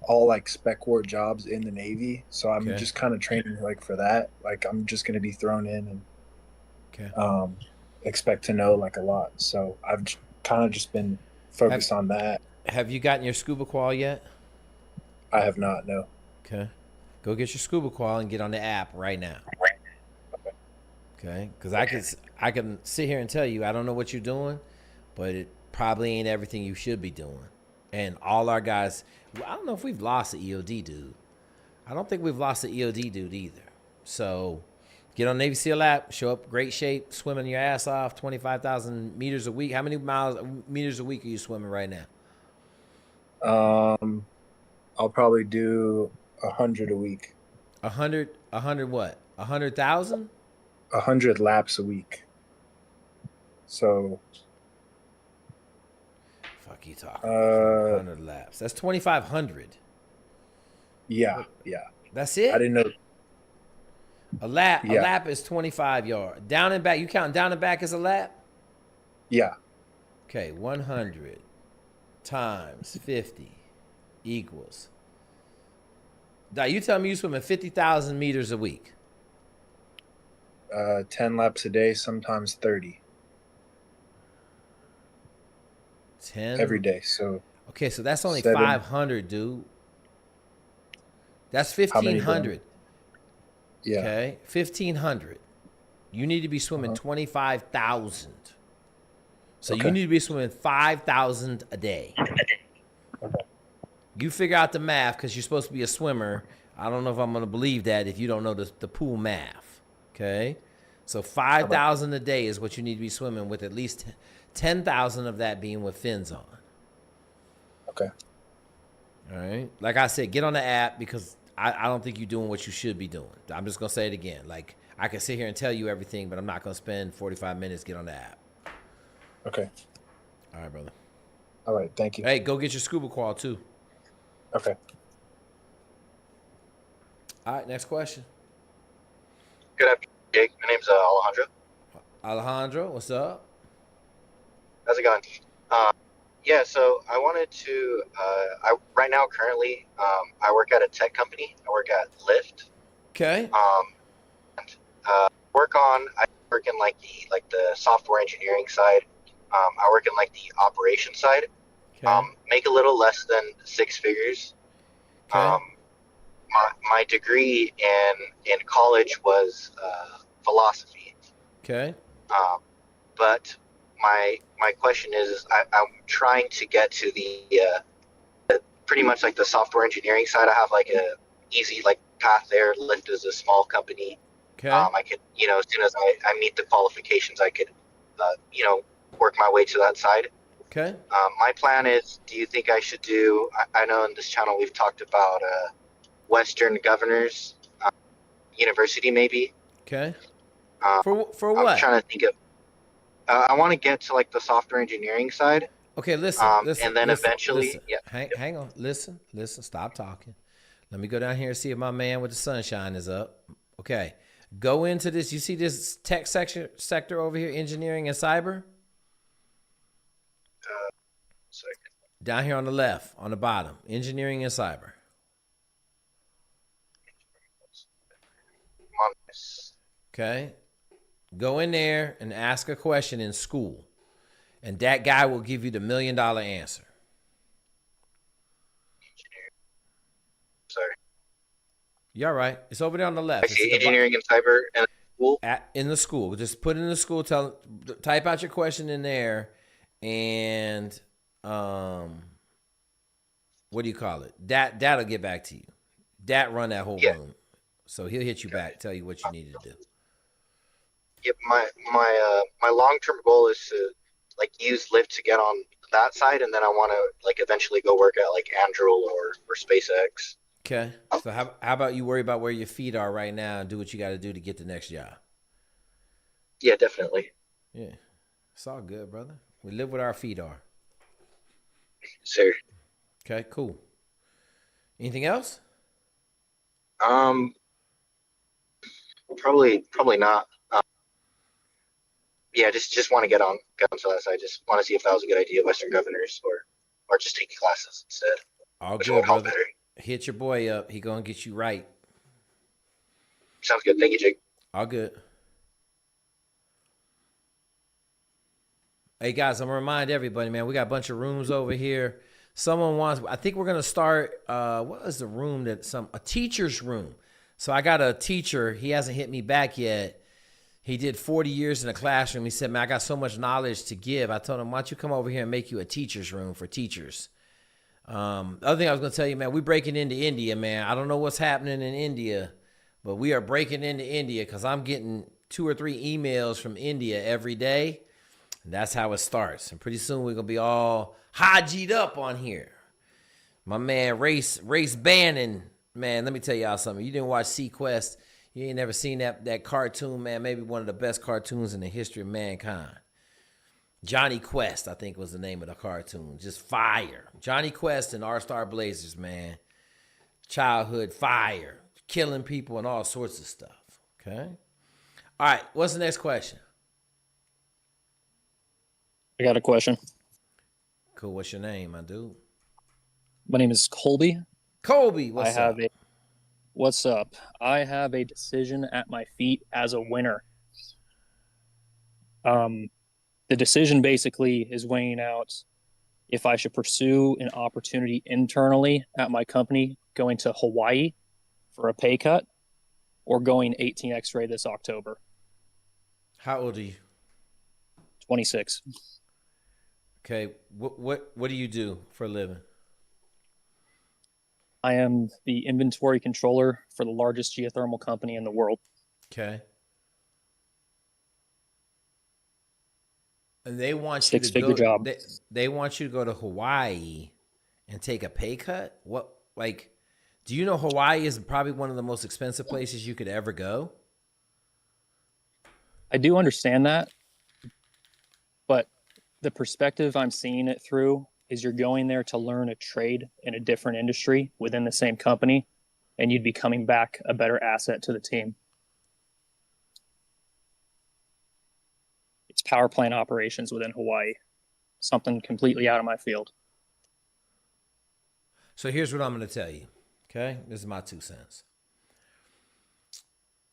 all like spec war jobs in the Navy. So I'm just kind of training like for that. Like I'm just gonna be thrown in and expect to know like a lot. So I've kind of just been focused on that. Have you gotten your scuba qual yet? I have not, no. Okay. Go get your scuba qual and get on the app right now. Okay? Because I can sit here and tell you I don't know what you're doing, but it probably ain't everything you should be doing. And all our guys, I don't know if we've lost an EOD dude. I don't think we've lost an EOD dude either. So get on Navy SEAL app, show up great shape, swimming your ass off, 25,000 meters a week. How many meters a week are you swimming right now? I'll probably do 100 a week. 100 what? 100,000? 100 laps a week. So fuck you talking 100 laps. That's 2,500. Yeah. That's it? I didn't know. A lap is 25 yards. Down and back, you count down and back as a lap? Yeah. Okay, 100 times 50 equals. You tell me you swimming 50,000 meters a week. 10 laps a day, sometimes 30. 10 every day. So okay, so that's only 500, dude. That's 1,500. Yeah. Okay, 1,500. You need to be swimming 25,000. So you need to be swimming 5,000 a day. Okay. You figure out the math because you're supposed to be a swimmer. I don't know if I'm going to believe that if you don't know the pool math. Okay, so 5,000 a day is what you need to be swimming with, at least 10,000 of that being with fins on. Okay. All right. Like I said, get on the app because I don't think you're doing what you should be doing. I'm just going to say it again. Like, I can sit here and tell you everything, but I'm not going to spend 45 minutes. Get on the app. Okay. All right, brother. All right. Thank you. Hey, go get your scuba qual too. Okay. All right. Next question. Good afternoon, Jake. My name's Alejandro. Alejandro, what's up? How's it going? Yeah, so I wanted to, right now, currently, I work at a tech company. I work at Lyft. Okay. I work in like the software engineering side. I work in like the operations side. Okay. Make a little less than 6 figures. Okay. My degree in college was philosophy. Okay. But my question is I'm trying to get to the pretty much like the software engineering side. I have like a easy like path there. Lyft is a small company. Okay. I could, as soon as I meet the qualifications, I could, work my way to that side. Okay. My plan is, do you think I should do, I know in this channel we've talked about Western Governors University maybe. Okay. For what? I'm trying to think of, I want to get to like the software engineering side. Okay, listen. and then eventually, listen. yeah. Hang on. Listen. Stop talking. Let me go down here and see if my man with the sunshine is up. Okay. Go into this. You see this tech sector over here, engineering and cyber? Second. Down here on the left, on the bottom, engineering and cyber. Okay. Go in there and ask a question in school, and that guy will give you the $1 million answer. Sorry. You're right. It's over there on the left. I see engineering and cyber and school. In the school. Just put it in the school. Type out your question in there, and what do you call it? That'll get back to you. That run that whole room. So he'll hit you back, tell you what you need to do. Yep, my long-term goal is to like use Lyft to get on that side, and then I want to like eventually go work at like Anduril or SpaceX. Okay. So how about you worry about where your feet are right now and do what you got to do to get the next job? Yeah, definitely. Yeah. It's all good, brother. We live where our feet are. Sir. Okay, cool. Anything else? Probably not. Yeah, just want to get on to that side. Just want to see if that was a good idea, Western Governors, or just taking classes instead. All good, brother. Hit your boy up. He gonna get you right. Sounds good. Thank you, Jake. All good. Hey guys, I'm gonna remind everybody, man, we got a bunch of rooms over here. Someone wants, I think we're gonna start what is the room that a teacher's room. So I got a teacher, he hasn't hit me back yet. He did 40 years in a classroom. He said, man, I got so much knowledge to give. I told him, why don't you come over here and make you a teacher's room for teachers? The other thing I was going to tell you, man, we're breaking into India, man. I don't know what's happening in India, but we are breaking into India because I'm getting 2 or 3 emails from India every day. And that's how it starts. And pretty soon we're going to be all hajied up on here. My man, Race Bannon, man, let me tell y'all something. You didn't watch Sequest. You ain't never seen that cartoon, man. Maybe one of the best cartoons in the history of mankind. Johnny Quest, I think was the name of the cartoon. Just fire. Johnny Quest and R-Star Blazers, man. Childhood fire. Killing people and all sorts of stuff. Okay? All right, what's the next question? I got a question. Cool. What's your name, my dude? My name is Colby. Colby, what's up? What's up? I have a decision at my feet as a winner. The decision basically is weighing out if I should pursue an opportunity internally at my company, going to Hawaii for a pay cut, or going 18 X-ray this October. How old are you? 26. Okay. What do you do for a living? I am the inventory controller for the largest geothermal company in the world. Okay. And they want you to go. Job. They want you to go to Hawaii and take a pay cut. What, like, do you know Hawaii is probably one of the most expensive places you could ever go? I do understand that, but the perspective I'm seeing it through is you're going there to learn a trade in a different industry within the same company, and you'd be coming back a better asset to the team. It's power plant operations within Hawaii, something completely out of my field. So here's what I'm going to tell you, okay? This is my 2 cents.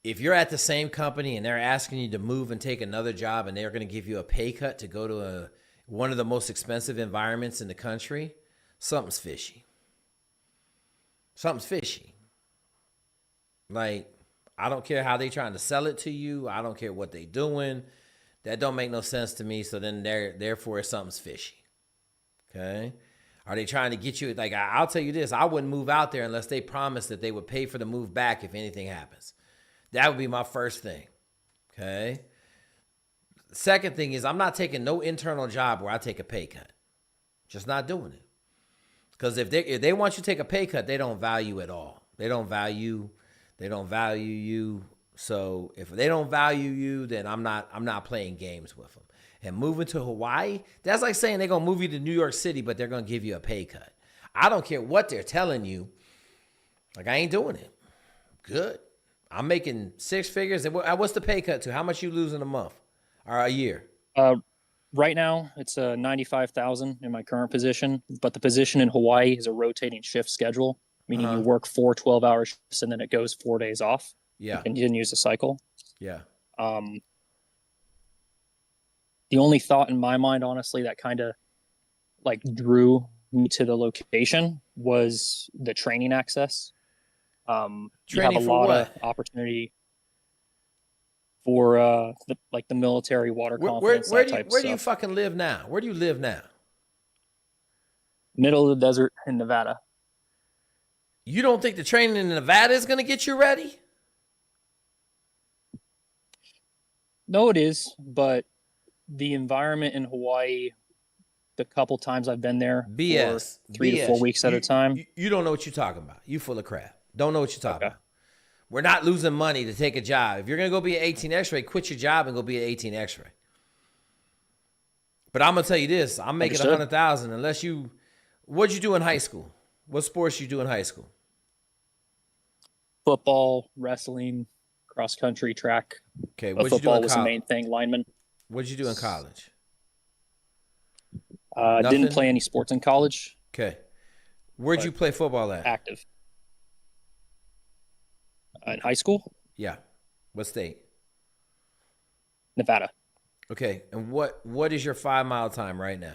If you're at the same company and they're asking you to move and take another job and they're going to give you a pay cut to go to one of the most expensive environments in the country, something's fishy. Something's fishy. Like, I don't care how they trying to sell it to you. I don't care what they doing. That don't make no sense to me. So then therefore something's fishy. Okay? Are they trying to get you? Like, I'll tell you this. I wouldn't move out there unless they promised that they would pay for the move back if anything happens. That would be my first thing. Okay? Second thing is I'm not taking no internal job where I take a pay cut. Just not doing it. Because if they want you to take a pay cut, they don't value at all. They don't value you So if they don't value you, then I'm not playing games with them. And moving to Hawaii, that's like saying they're gonna move you to New York City, but they're gonna give you a pay cut. I don't care what they're telling you. Like, I ain't doing it. Good. I'm making six figures. And what's the pay cut to? How much you lose in a month or a year? Right now, it's 95,000 in my current position, but the position in Hawaii is a rotating shift schedule, meaning you work 4 12-hour shifts and then it goes 4 days off. Yeah. You continue the cycle. Yeah. The only thought in my mind, honestly, that kind of like drew me to the location was the training access. You have a lot of opportunity for the military, water confidence, where type do stuff. you fucking live now? Where do you live now? Middle of the desert in Nevada. You don't think the training in Nevada is going to get you ready? No, it is, but the environment in Hawaii, the couple times I've been there, BS. for 3 to 4 weeks at a time. You don't know what you're talking about. You full of crap. Don't know what you're talking about. We're not losing money to take a job. If you're going to go be an 18 X-ray, quit your job and go be an 18 X-ray. But I'm going to tell you this. I'm making $100,000 unless you... What'd you do in high school? What sports you do in high school? Football, wrestling, cross country, track. Okay, what'd you do in college? Football was the main thing, lineman. What'd you do in college? Didn't play any sports in college. Okay. Where'd you play football at? Active. In high school? Yeah. What state? Nevada. Okay. And what is your 5 mile time right now?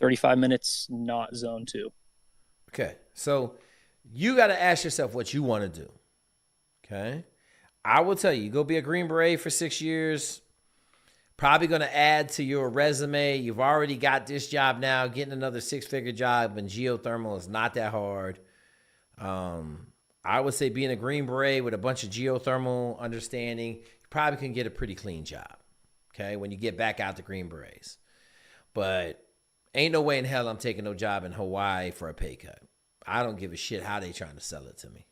35 minutes, not zone 2. Okay. So you got to ask yourself what you want to do. Okay. I will tell you, go be a Green Beret for 6 years. Probably going to add to your resume. You've already got this job now. Getting another 6-figure job in geothermal is not that hard. I would say being a Green Beret with a bunch of geothermal understanding, you probably can get a pretty clean job, okay, when you get back out to Green Berets. But ain't no way in hell I'm taking no job in Hawaii for a pay cut. I don't give a shit how they trying to sell it to me,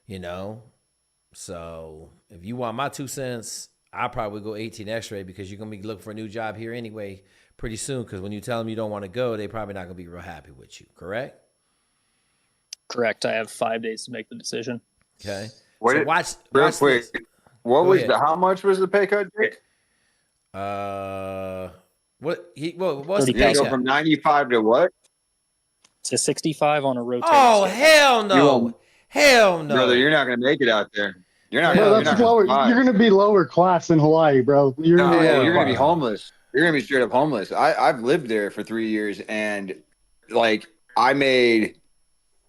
you know? So if you want my 2 cents, I'll probably go 18 X-ray because you're going to be looking for a new job here anyway pretty soon, because when you tell them you don't want to go, they probably not going to be real happy with you, correct? Correct. I have 5 days to make the decision. Okay. So watch real quick. this. What Go was ahead. how much was the pay cut, Jake? What's the You pay go cut? from 95 to what? To 65 on a rotating Oh, schedule. hell no. Hell no. Brother, you're not going to make it out there. You're not Bro, going that's to lower. You're going to be lower class in Hawaii, bro. You're No, gonna be you're going to be homeless. You're going to be straight up homeless. I've lived there for 3 years, and like I made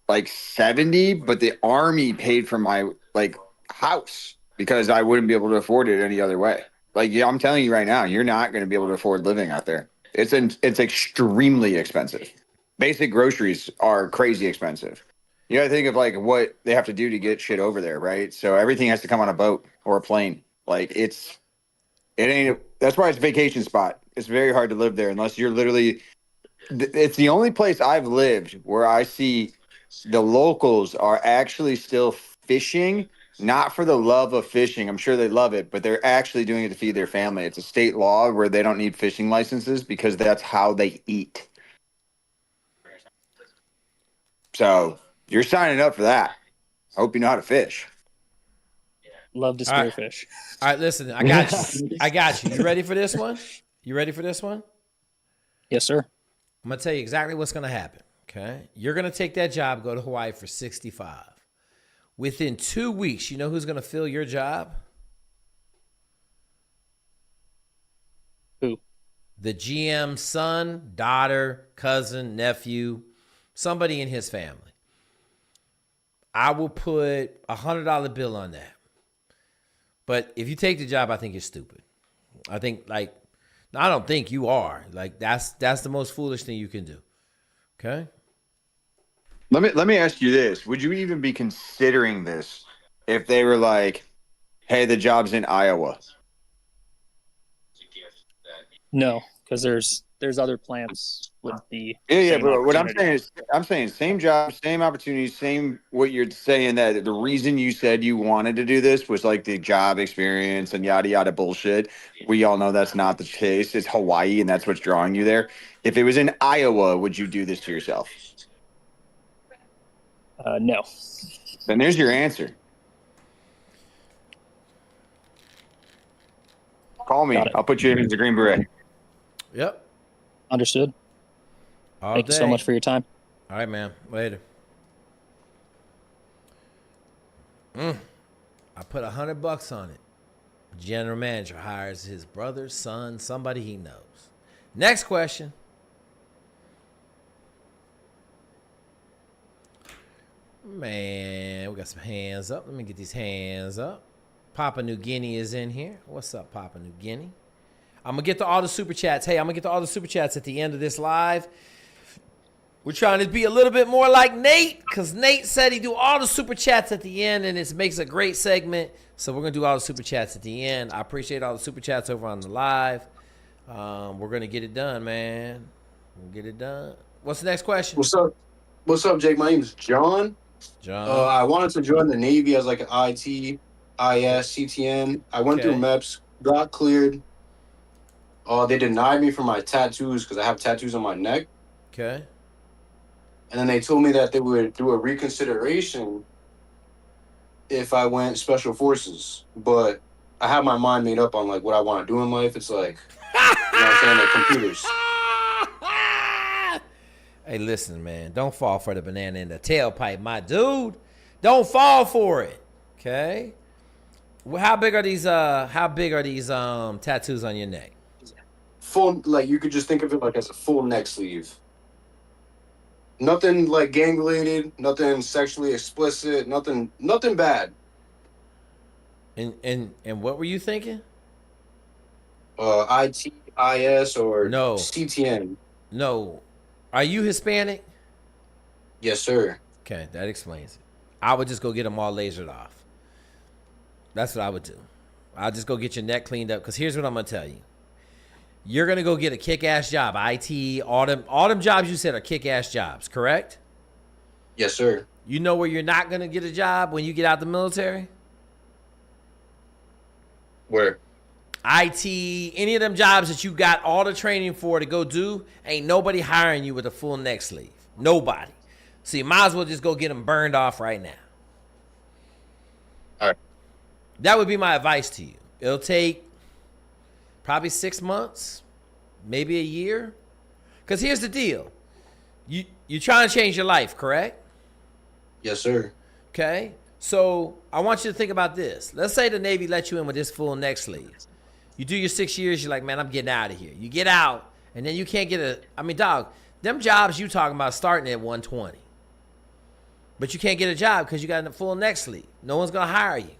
like 70, but the Army paid for my like house because I wouldn't be able to afford it any other way. Like, yeah, I'm telling you right now, you're not going to be able to afford living out there. It's extremely expensive. Basic groceries are crazy expensive. You got to think of like what they have to do to get shit over there, right? So everything has to come on a boat or a plane. Like that's why it's a vacation spot. It's very hard to live there unless you're literally. It's the only place I've lived where I see the locals are actually still fishing, not for the love of fishing. I'm sure they love it, but they're actually doing it to feed their family. It's a state law where they don't need fishing licenses because that's how they eat. So you're signing up for that. Hope you know how to fish. Love to spearfish. All right, listen, I got you. You ready for this one? You ready for this one? Yes, sir. I'm going to tell you exactly what's going to happen, okay? You're going to take that job, go to Hawaii for 65. Within 2 weeks, you know who's going to fill your job? Who? The GM's son, daughter, cousin, nephew, somebody in his family. I will put $100 bill on that. But if you take the job, I think you're stupid. I don't think you are. Like, that's the most foolish thing you can do. Okay? Let me ask you this. Would you even be considering this if they were like, hey, the job's in Iowa? No, because there's there's other plants with the Yeah, same but what I'm opportunity. saying is, I'm saying same job, same opportunity, same what you're saying, that the reason you said you wanted to do this was like the job experience and yada yada bullshit. We all know that's not the case. It's Hawaii, and that's what's drawing you there. If it was in Iowa, would you do this to yourself? No. Then there's your answer. Call me. I'll put you in the Green Beret. Yep. Understood. All Thank day. you so much for your time. All right, man. Later. I put $100 on it. General manager hires his brother, son, somebody he knows. Next question. Man, we got some hands up. Let me get these hands up. Papua New Guinea is in here. What's up, Papua New Guinea? I'm going to get to all the super chats. Hey, I'm going to get to all the super chats at the end of this live. We're trying to be a little bit more like Nate, because Nate said he'd do all the super chats at the end, and it makes a great segment. So we're going to do all the super chats at the end. I appreciate all the super chats over on the live. We're going to get it done, man. We'll get it done. What's the next question? What's up? What's up, Jake? My name is John. John. I wanted to join the Navy as like an IT, IS, CTN. I went through MEPS, got cleared. They denied me for my tattoos because I have tattoos on my neck. Okay. And then they told me that they would do a reconsideration if I went Special Forces. But I have my mind made up on like what I want to do in life. It's like, you know what I'm saying, like computers. Hey, listen, man. Don't fall for the banana in the tailpipe, my dude. Don't fall for it. Okay. Well, how big are these tattoos on your neck? Full, like you could just think of it like as a full neck sleeve. Nothing like gang related, nothing sexually explicit, nothing bad. And what were you thinking? IT, IS, or no CTN. No. Are you Hispanic? Yes, sir. Okay, that explains it. I would just go get them all lasered off. That's what I would do. I'll just go get your neck cleaned up, because here's what I'm going to tell you. You're going to go get a kick-ass job. IT, all them jobs you said are kick-ass jobs, correct? Yes, sir. You know where you're not going to get a job when you get out the military? Where? IT, any of them jobs that you got all the training for to go do, ain't nobody hiring you with a full neck sleeve. Nobody. So you might as well just go get them burned off right now. All right. That would be my advice to you. It'll take probably 6 months, maybe a year. Because here's the deal. You're trying to change your life, correct? Yes, sir. Okay. So I want you to think about this. Let's say the Navy let you in with this full neck sleeve. You do your 6 years, you're like, man, I'm getting out of here. You get out, and then you can't get dog, them jobs you talking about starting at 120. But you can't get a job because you got a full neck sleeve. No one's going to hire you.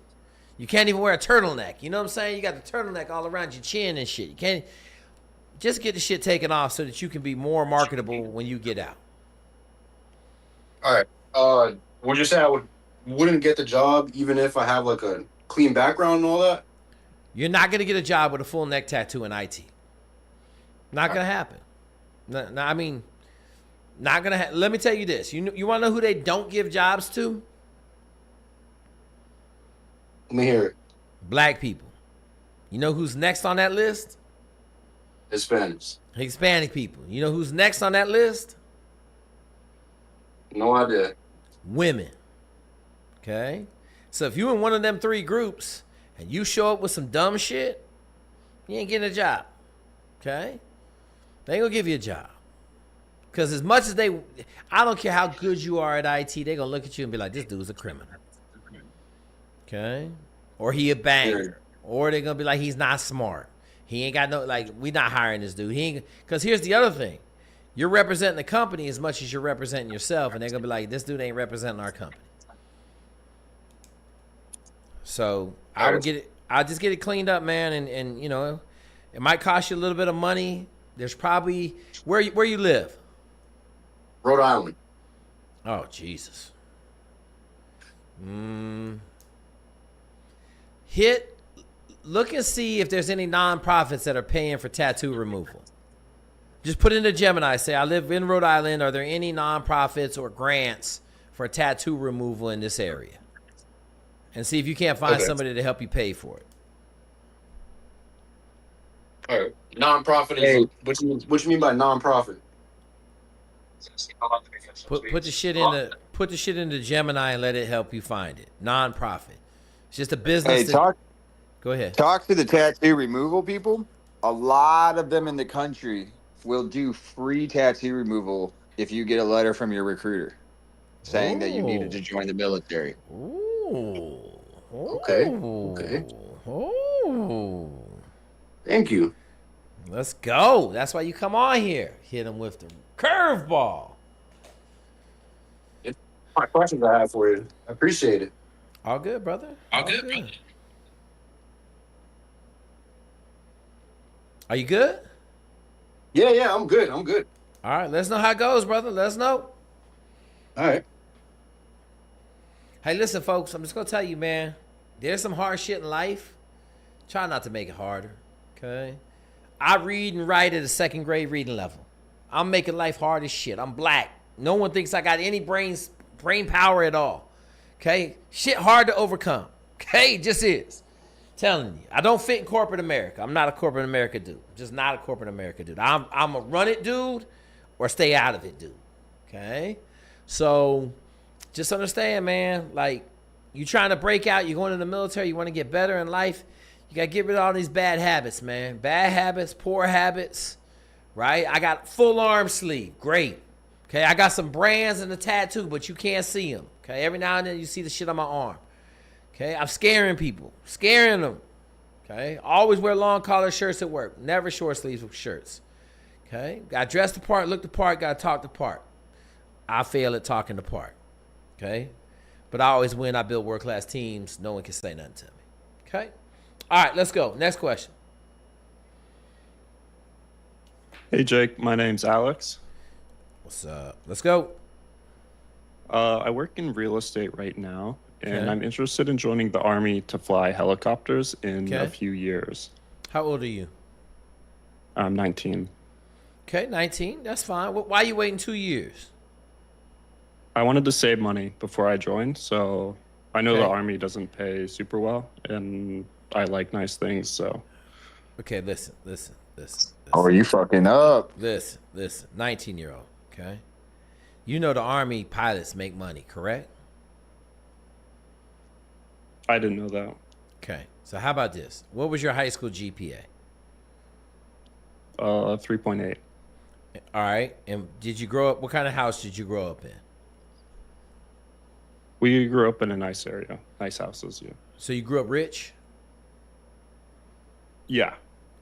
You can't even wear a turtleneck. You know what I'm saying? You got the turtleneck all around your chin and shit. You can't just get the shit taken off so that you can be more marketable when you get out. All right. Would you say I wouldn't get the job even if I have like a clean background and all that? You're not going to get a job with a full neck tattoo in IT. Not going to happen. No, I mean, not going to let me tell you this. You want to know who they don't give jobs to? Let me hear it. Black people. You know who's next on that list? Hispanics. Hispanic people. You know who's next on that list? No idea. Women. Okay? So if you're in one of them three groups and you show up with some dumb shit, you ain't getting a job. Okay? They ain't gonna give you a job. Because as much as I don't care how good you are at IT, they gonna look at you and be like, this dude's a criminal. Okay? Or he a banger. Or they're gonna be like, he's not smart. He ain't got we not hiring this dude. Because here's the other thing. You're representing the company as much as you're representing yourself, and they're gonna be like, this dude ain't representing our company. So I'll just get it cleaned up, man, and you know, it might cost you a little bit of money. There's probably where you live? Rhode Island. Oh, Jesus. Look and see if there's any nonprofits that are paying for tattoo removal. Just put into Gemini. Say, I live in Rhode Island. Are there any nonprofits or grants for tattoo removal in this area? And see if you can't find somebody to help you pay for it. All right. Nonprofit is what you mean by nonprofit? Put the shit into Gemini and let it help you find it. Nonprofit. It's just a business. Hey, go ahead. Talk to the tattoo removal people. A lot of them in the country will do free tattoo removal if you get a letter from your recruiter saying that you needed to join the military. Ooh. Okay. Oh. Thank you. Let's go. That's why you come on here. Hit him with the curveball. My questions I have for you. I appreciate it. All good, brother. All good, brother. Are you good? Yeah, I'm good. All right, let us know how it goes, brother. Let us know. All right. Hey, listen, folks, I'm just going to tell you, man, there's some hard shit in life. Try not to make it harder, okay? I read and write at a second grade reading level. I'm making life hard as shit. I'm black. No one thinks I got any brain power at all, okay? Shit hard to overcome, okay? It just is. Telling you, I don't fit in corporate America. I'm not a corporate America dude. I'm just not a corporate America dude. I'm a run it dude or stay out of it dude, okay? So just understand, man, like you trying to break out, you're going in the military, you want to get better in life, you got to get rid of all these bad habits, man. Bad habits, poor habits, right? I got full arm sleeve. Great. Okay, I got some brands in the tattoo, but you can't see them. Okay, every now and then you see the shit on my arm. Okay, I'm scaring people, scaring them. Okay, always wear long collar shirts at work, never short sleeves with shirts. Okay, got to dress the part, look the part, got to talk the part. I fail at talking the part. Okay, but I always win. I build world class teams. No one can say nothing to me. Okay, all right, let's go. Next question. Hey Jake, my name's Alex. What's up? Let's go. I work in real estate right now. And I'm interested in joining the Army to fly helicopters in a few years. How old are you? I'm 19. Okay, 19. That's fine. Why are you waiting 2 years? I wanted to save money before I joined, so I know the Army doesn't pay super well, and I like nice things, so. Okay, listen. Oh, are you fucking up? Listen. 19-year-old, okay? You know the Army pilots make money, correct? I didn't know that. Okay. So how about this? What was your high school GPA? 3.8. All right. And did you grow up? What kind of house did you grow up in? We grew up in a nice area. Nice houses, yeah. So you grew up rich? Yeah.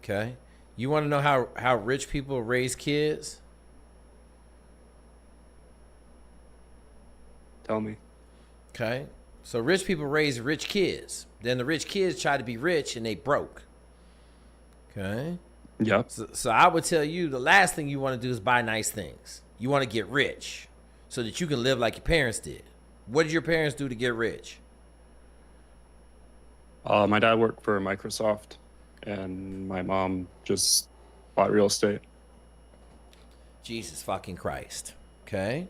Okay. You want to know how rich people raise kids? Tell me. Okay. So rich people raise rich kids. Then the rich kids try to be rich and they broke. Okay? Yep. So I would tell you the last thing you want to do is buy nice things. You want to get rich so that you can live like your parents did. What did your parents do to get rich? My dad worked for Microsoft, and my mom just bought real estate. Jesus fucking Christ. Okay?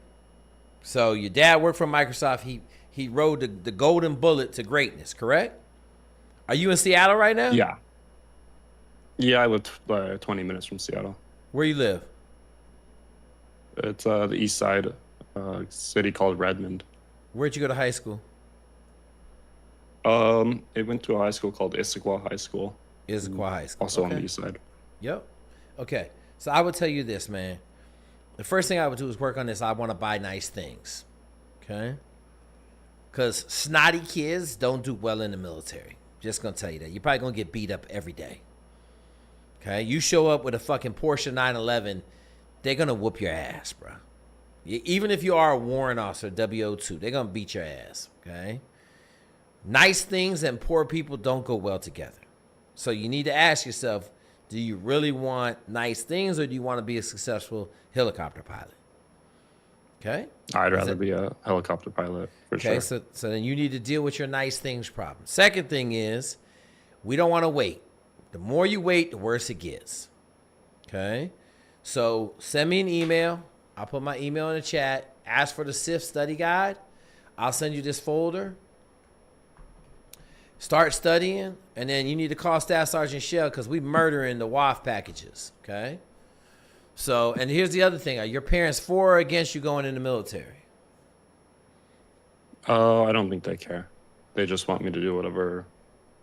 So your dad worked for Microsoft. He rode the golden bullet to greatness, correct? Are you in Seattle right now? Yeah. Yeah, I live 20 minutes from Seattle. Where you live? It's the east side, city called Redmond. Where'd you go to high school? It went to a high school called Issaquah High School. Issaquah High School. Also on the east side. Yep. Okay. So I would tell you this, man. The first thing I would do is work on this. I want to buy nice things. Okay? Because snotty kids don't do well in the military. Just going to tell you that. You're probably going to get beat up every day. Okay? You show up with a fucking Porsche 911, they're going to whoop your ass, bro. Even if you are a warrant officer, WO2, they're going to beat your ass. Okay? Nice things and poor people don't go well together. So you need to ask yourself, do you really want nice things or do you want to be a successful helicopter pilot? Okay? I'd rather be a helicopter pilot, for sure. Okay, so then you need to deal with your nice things problem. Second thing is, we don't want to wait. The more you wait, the worse it gets. Okay? So send me an email. I'll put my email in the chat. Ask for the SIF study guide. I'll send you this folder. Start studying, and then you need to call Staff Sergeant Shell because we murdering the WOFT packages, okay? So, and here's the other thing. Are your parents for or against you going in the military? I don't think they care. They just want me to do whatever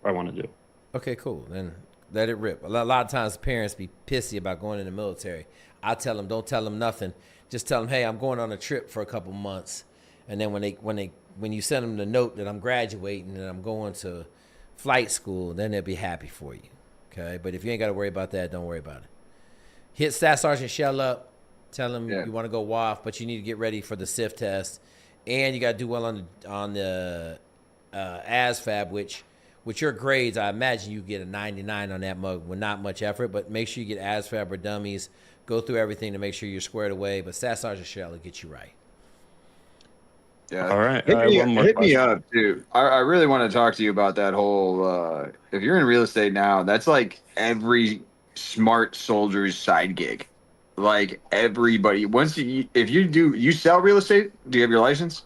I want to do. Okay, cool. Then let it rip. A lot of times parents be pissy about going in the military. I tell them, don't tell them nothing. Just tell them, hey, I'm going on a trip for a couple months. And then when you send them the note that I'm graduating and I'm going to flight school, then they'll be happy for you. Okay? But if you ain't got to worry about that, don't worry about it. Hit Staff Sergeant Shell up. Tell him you want to go WOF, but you need to get ready for the SIF test. And you got to do well on the ASFAB, which with your grades, I imagine you get a 99 on that mug with not much effort. But make sure you get ASFAB or dummies. Go through everything to make sure you're squared away. But Staff Sergeant Shell will get you right. Yeah. All right. Hit me up, too. I really want to talk to you about that whole. If you're in real estate now, that's like every smart soldier's side gig. Like everybody. If you sell real estate, do you have your license?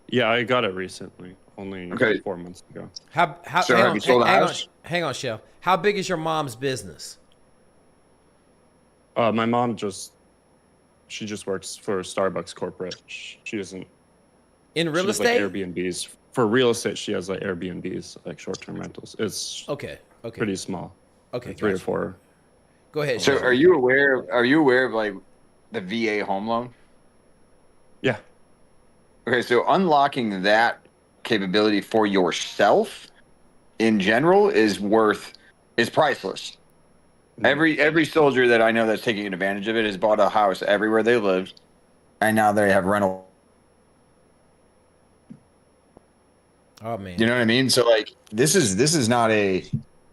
Yeah, I got it recently. Only 4 months ago. So have you sold a house? Hang on, Shell. How big is your mom's business? My mom she just works for Starbucks corporate. She doesn't. In real estate? Like Airbnbs. For real estate, she has like Airbnbs, like short-term rentals. It's okay. Pretty small. Okay. Like 3 or 4. Go ahead. So are you aware of like the VA home loan? Yeah. Okay, so unlocking that capability for yourself in general is priceless. Every soldier that I know that's taking advantage of it has bought a house everywhere they lived, and now they have rental. Oh man. You know what I mean? So like this is not a.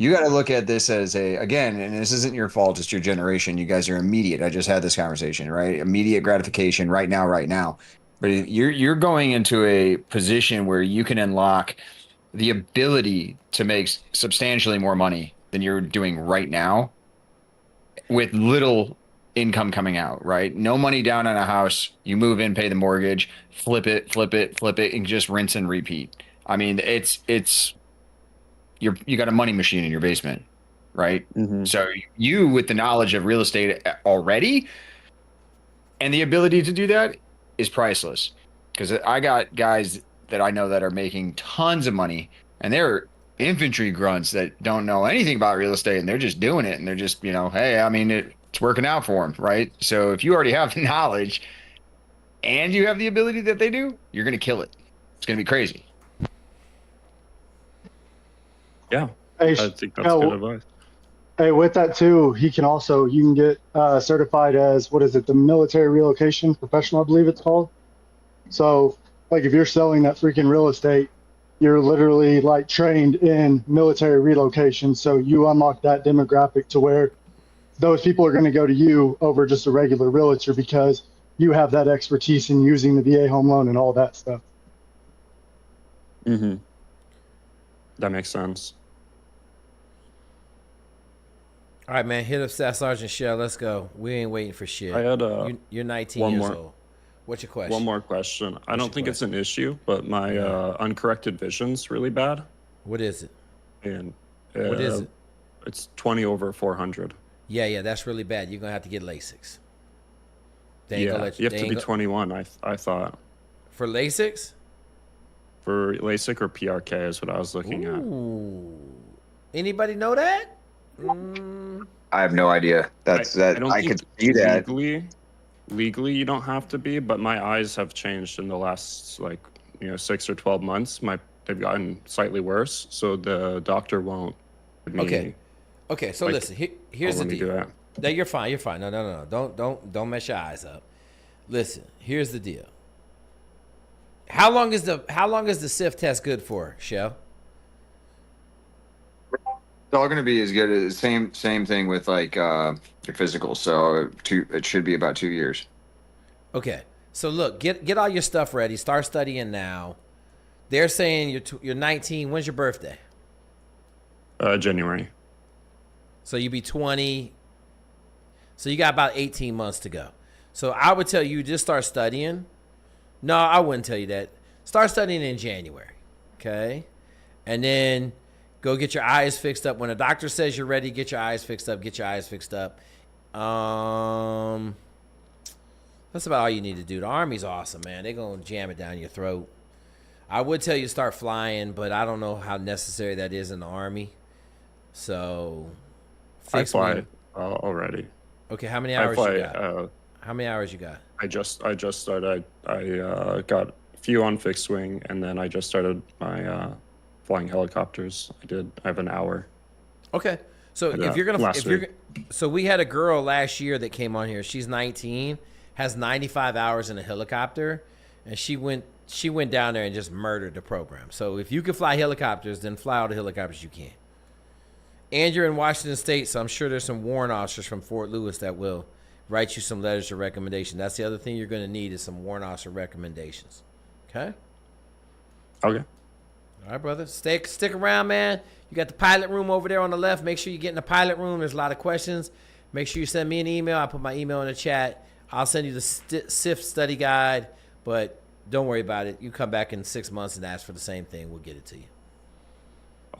You got to look at this as again, and this isn't your fault. It's your generation. You guys are immediate. I just had this conversation, right? Immediate gratification, right now. But you're going into a position where you can unlock the ability to make substantially more money than you're doing right now with little income coming out, right? No money down on a house. You move in, pay the mortgage, flip it, and just rinse and repeat. I mean, you got a money machine in your basement, right? Mm-hmm. So you, with the knowledge of real estate already and the ability to do that is priceless. Because I got guys that I know that are making tons of money, and they're infantry grunts that don't know anything about real estate, and they're just doing it, and they're just, hey, I mean, it's working out for them, right? So if you already have the knowledge and you have the ability that they do, you're going to kill it. It's going to be crazy. Yeah, hey, I think that's good advice. Hey, with that too, you can get certified as, the military relocation professional, I believe it's called. So like if you're selling that freaking real estate, you're literally like trained in military relocation. So you unlock that demographic to where those people are going to go to you over just a regular realtor because you have that expertise in using the VA home loan and all that stuff. Mm-hmm. That makes sense. All right, man. Hit up Staff Sergeant Shell. Let's go. We ain't waiting for shit. I had you're 19 years old. What's your question? One more question. I don't think it's an issue, but my uncorrected vision's really bad. What is it? And what is it? It's 20/400. Yeah, that's really bad. You're gonna have to get LASIKs. You have to be 21. I thought. For LASIKs? For LASIK or PRK is what I was looking at. Anybody know that? I have no idea. I could see that. Legally, you don't have to be, but my eyes have changed in the last 6 or 12 months. They've gotten slightly worse, so the doctor won't. Okay. So listen, here's the deal. No, you're fine. You're fine. No. Don't mess your eyes up. Listen, here's the deal. How long is the SIF test good for, Shell? It's all going to be as good as same thing with your physical. So it should be about 2 years. Okay. So look, get all your stuff ready. Start studying now. They're saying you're 19. When's your birthday? January. So you be 20. So you got about 18 months to go. So I would tell you just start studying. No, I wouldn't tell you that. Start studying in January, okay? And then go get your eyes fixed up. When a doctor says you're ready, get your eyes fixed up. Get your eyes fixed up. That's about all you need to do. The Army's awesome, man. They're going to jam it down your throat. I would tell you to start flying, but I don't know how necessary that is in the Army. So, I fly already. Okay, how many hours I fly, you got? How many hours you got? I just started. I got a few on fixed wing, and then I just started my flying helicopters. I have an hour. Okay, so if you're gonna, so we had a girl last year that came on here. She's 19, has 95 hours in a helicopter, and she went down there and just murdered the program. So if you can fly helicopters, then fly all the helicopters you can. And you're in Washington State, so I'm sure there's some warrant officers from Fort Lewis that will write you some letters of recommendation. That's the other thing you're going to need is some warrant officer recommendations. Okay? Okay. All right, brother. Stick around, man. You got the pilot room over there on the left. Make sure you get in the pilot room. There's a lot of questions. Make sure you send me an email. I'll put my email in the chat. I'll send you the SIF study guide, but don't worry about it. You come back in 6 months and ask for the same thing. We'll get it to you.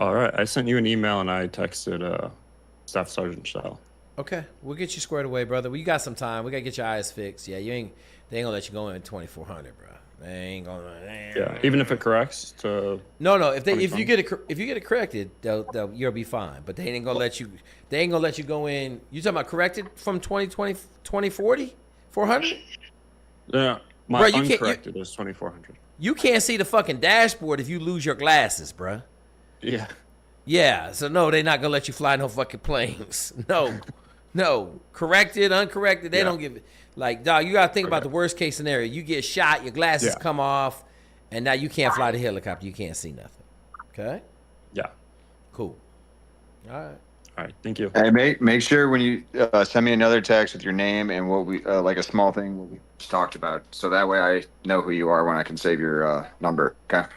All right. I sent you an email and I texted Staff Sergeant Shell. Okay. We'll get you squared away, brother. Well, you got some time. We got to get your eyes fixed. Yeah, they ain't going to let you go in 2,400, bro. They ain't going to. Yeah, even if it corrects to. No. If you get it corrected, you'll be fine. But they ain't going to let you. They ain't going to let you go in. You talking about corrected from 2040? 400? Yeah. My uncorrected is 2,400. You can't see the fucking dashboard if you lose your glasses, bruh. Yeah. Yeah, so no, they're not going to let you fly no fucking planes. No. Corrected, uncorrected, they don't give it. Like, dog, you got to think about the worst case scenario. You get shot, your glasses come off, and now you can't fly the helicopter. You can't see nothing. Okay? Yeah. Cool. All right. Thank you. Hey, make sure when you send me another text with your name and what we like a small thing what we just talked about, so that way I know who you are when I can save your number. Okay.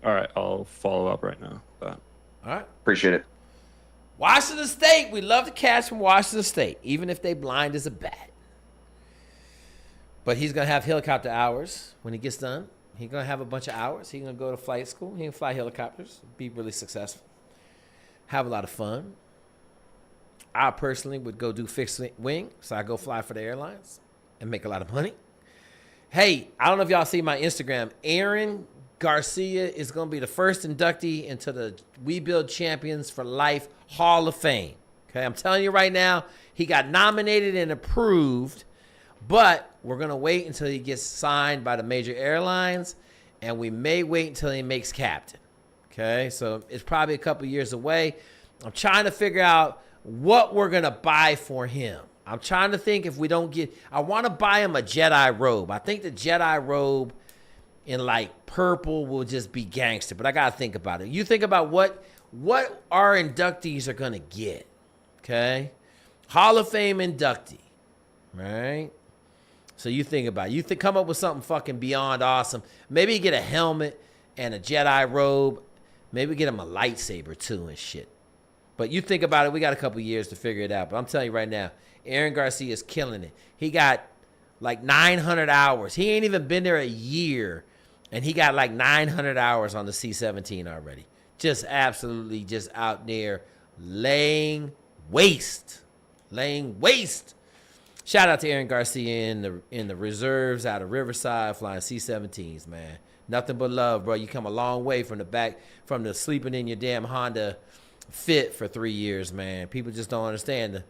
All right, I'll follow up right now. All right. Appreciate it. Washington State. We love the cats from Washington State, even if they blind as a bat. But he's going to have helicopter hours when he gets done. He's going to have a bunch of hours. He's going to go to flight school. He can fly helicopters, be really successful, have a lot of fun. I personally would go do fixed wing, so I go fly for the airlines and make a lot of money. Hey, I don't know if y'all see my Instagram. Aaron Garcia is going to be the first inductee into the We Build Champions for Life Hall of Fame. Okay, I'm telling you right now, he got nominated and approved, but we're going to wait until he gets signed by the major airlines, and we may wait until he makes captain. Okay, so it's probably a couple years away. I'm trying to figure out what we're going to buy for him. I'm trying to think if we don't get, I want to buy him a Jedi robe. I think the Jedi robe in like purple will just be gangster, but I got to think about it. You think about what our inductees are going to get. Okay. Hall of Fame inductee. Right. So you think about it. You come up with something fucking beyond awesome. Maybe you get a helmet and a Jedi robe. Maybe get him a lightsaber too and shit. But you think about it, we got a couple years to figure it out. But I'm telling you right now, Aaron Garcia is killing it. He got like 900 hours. He ain't even been there a year, and he got like 900 hours on the C-17 already. Just absolutely just out there laying waste. Laying waste. Shout out to Aaron Garcia in the reserves out of Riverside flying C-17s, man. Nothing but love, bro. You come a long way from the sleeping in your damn Honda Fit for 3 years, man. People just don't understand.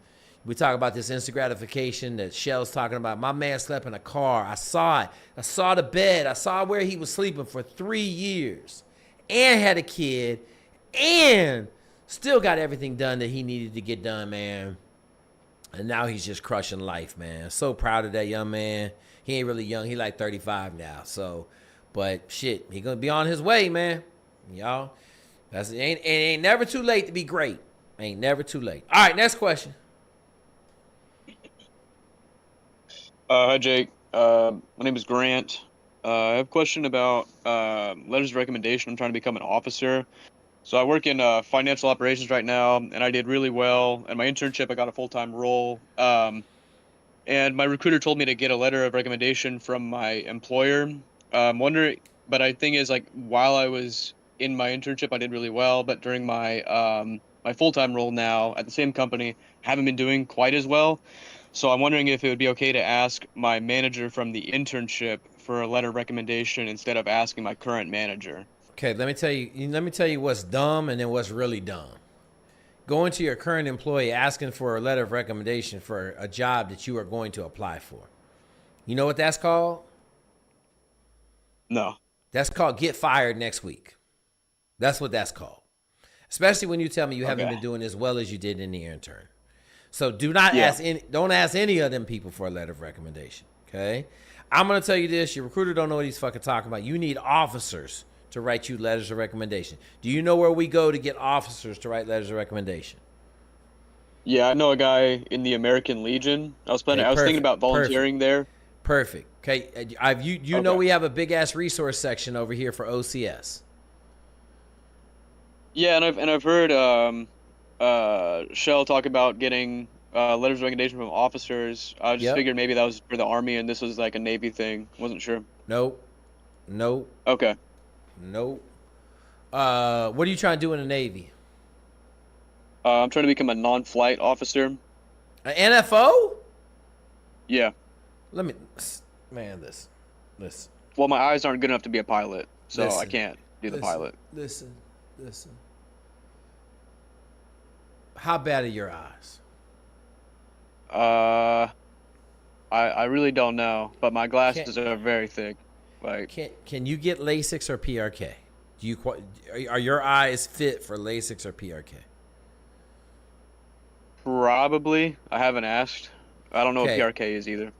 We talk about this instant gratification that Shell's talking about. My man slept in a car. I saw it. I saw the bed. I saw where he was sleeping for 3 years and had a kid and still got everything done that he needed to get done, man. And now he's just crushing life, man. So proud of that young man. He ain't really young. He like 35 now. So, but shit, he gonna be on his way, man. Y'all, it ain't never too late to be great. Ain't never too late. All right, next question. Hi, Jake. My name is Grant. I have a question about letters of recommendation. I'm trying to become an officer. So I work in financial operations right now, and I did really well. And my internship, I got a full-time role. And my recruiter told me to get a letter of recommendation from my employer. I'm wondering, but I think is like while I was in my internship, I did really well. But during my my full-time role now at the same company, I haven't been doing quite as well. So I'm wondering if it would be okay to ask my manager from the internship for a letter of recommendation instead of asking my current manager. Okay, let me tell you what's dumb and then what's really dumb. Going to your current employee asking for a letter of recommendation for a job that you are going to apply for. You know what that's called? No. That's called get fired next week. That's what that's called. Especially when you tell me you haven't been doing as well as you did in the intern. So don't ask any of them people for a letter of recommendation. Okay? I'm gonna tell you this, your recruiter don't know what he's fucking talking about. You need officers to write you letters of recommendation. Do you know where we go to get officers to write letters of recommendation? Yeah, I know a guy in the American Legion. I was thinking about volunteering there. Perfect. Okay, you know we have a big ass resource section over here for OCS. Yeah, and I've heard Shell talk about getting letters of recommendation from officers. I just figured maybe that was for the Army and this was like a Navy thing. Wasn't sure. Nope. Okay. Nope. What are you trying to do in the Navy? I'm trying to become a non-flight officer. An NFO? Yeah. Listen. Well, my eyes aren't good enough to be a pilot, so I can't do the pilot. Listen. How bad are your eyes? I really don't know, but my glasses are very thick. Like, can you get LASIK or PRK? Are your eyes fit for LASIK or PRK? Probably. I haven't asked. I don't know what PRK is either.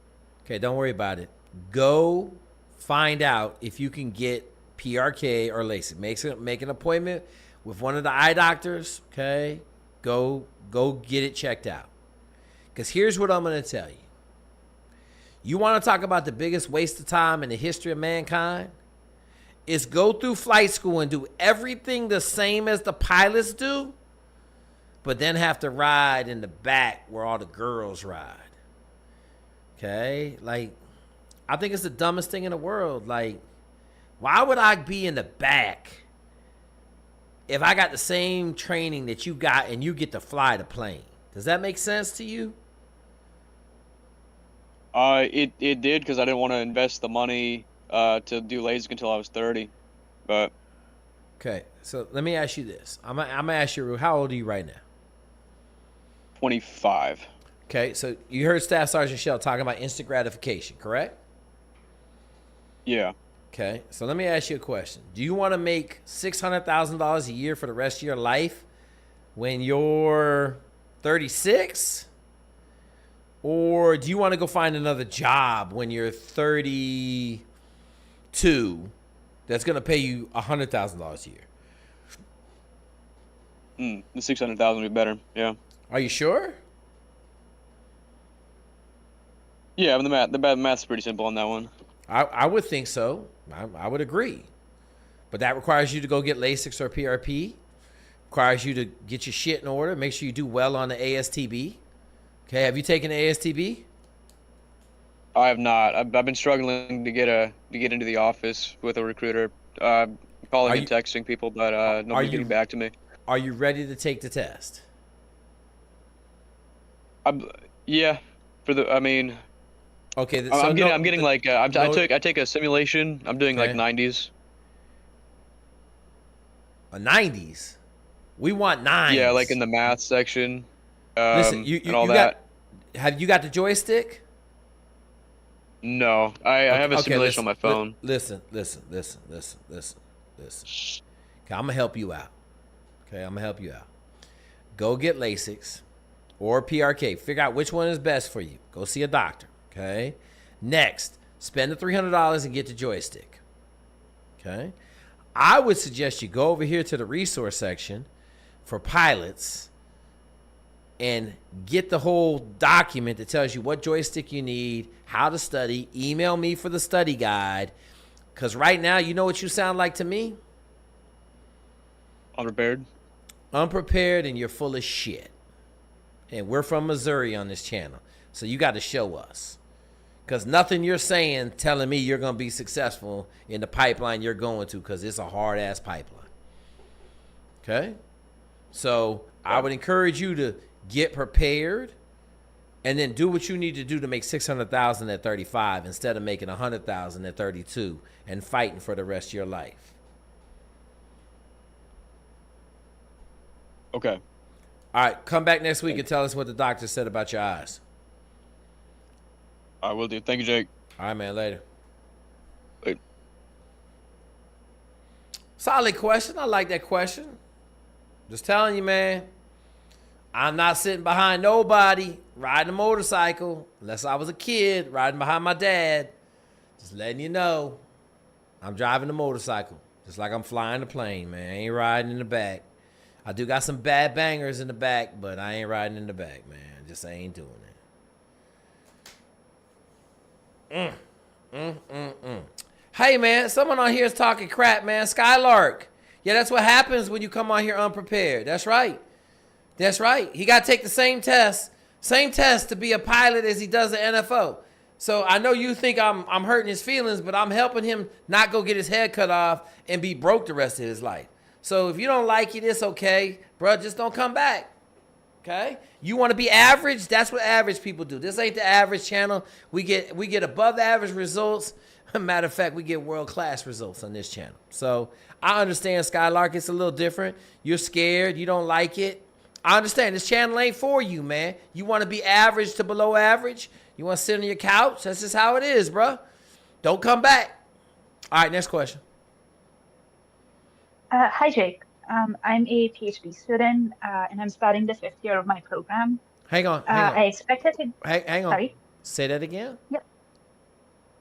Okay, don't worry about it. Go find out if you can get PRK or LASIK. Make an appointment with one of the eye doctors. Okay, go get it checked out. Because here's what I'm going to tell you. You want to talk about the biggest waste of time in the history of mankind? Is go through flight school and do everything the same as the pilots do, but then have to ride in the back where all the girls ride. Okay? Like, I think it's the dumbest thing in the world. Like, why would I be in the back if I got the same training that you got and you get to fly the plane? Does that make sense to you? It did because I didn't want to invest the money to do LASIK until I was 30. But okay, so let me ask you this. I'm gonna ask you, how old are you right now? 25. Okay, so you heard Staff Sergeant Shell talking about instant gratification, correct? Yeah. Okay, so let me ask you a question. Do you want to make $600,000 a year for the rest of your life when you're 36? Or do you want to go find another job when you're 32 that's going to pay you $100,000 a year? The 600,000 would be better. Yeah. Are you sure? Yeah, the math's pretty simple on that one. I would think so. I would agree. But that requires you to go get LASIK or PRP. Requires you to get your shit in order. Make sure you do well on the ASTB. Okay, have you taken ASTB? I have not. I've been struggling to get into the office with a recruiter, calling and texting people, but nobody's getting back to me. Are you ready to take the test? Yeah. Okay. So I'm getting like I take a simulation. I'm doing like 90s. A 90s? We want 9s. Yeah, like in the math section. Listen, have you got the joystick? No, I have a simulation on my phone. Listen. Okay, I'm gonna help you out. Go get LASIK or PRK. Figure out which one is best for you. Go see a doctor. Okay. Next, spend the $300 and get the joystick. Okay. I would suggest you go over here to the resource section for pilots and get the whole document that tells you what joystick you need, how to study. Email me for the study guide. Because right now, you know what you sound like to me? Unprepared. Unprepared, and you're full of shit. And we're from Missouri on this channel. So you got to show us. Because nothing you're saying telling me you're going to be successful in the pipeline you're going to, because it's a hard-ass pipeline. Okay? So I would encourage you to get prepared and then do what you need to do to make $600,000 at 35 instead of making $100,000 at 32 and fighting for the rest of your life. Okay. All right, come back next week and tell us what the doctor said about your eyes. I will do. Thank you, Jake. All right, man. Later. Later. Solid question. I like that question. Just telling you, man. I'm not sitting behind nobody riding a motorcycle unless I was a kid riding behind my dad. Just letting you know. I'm driving a motorcycle just like I'm flying a plane, man. I ain't riding in the back. I do got some bad bangers in the back, but I ain't riding in the back, man. Just ain't doing it. Hey, man, someone on here is talking crap, man. Skylark. Yeah, that's what happens when you come on here unprepared. That's right. That's right. He got to take the same test to be a pilot as he does the NFO. So I know you think I'm hurting his feelings, but I'm helping him not go get his head cut off and be broke the rest of his life. So if you don't like it, it's okay. Bro, just don't come back. Okay? You want to be average? That's what average people do. This ain't the average channel. We get above average results. Matter of fact, we get world-class results on this channel. So I understand, Skylark, it's a little different. You're scared. You don't like it. I understand. This channel ain't for you, man. You want to be average to below average? You want to sit on your couch? That's just how it is, bro. Don't come back. All right, next question. Hi, Jake. I'm a PhD student, and I'm starting the 5th year of my program. Hang on. I expected to... Hang on. Sorry? Say that again? Yep.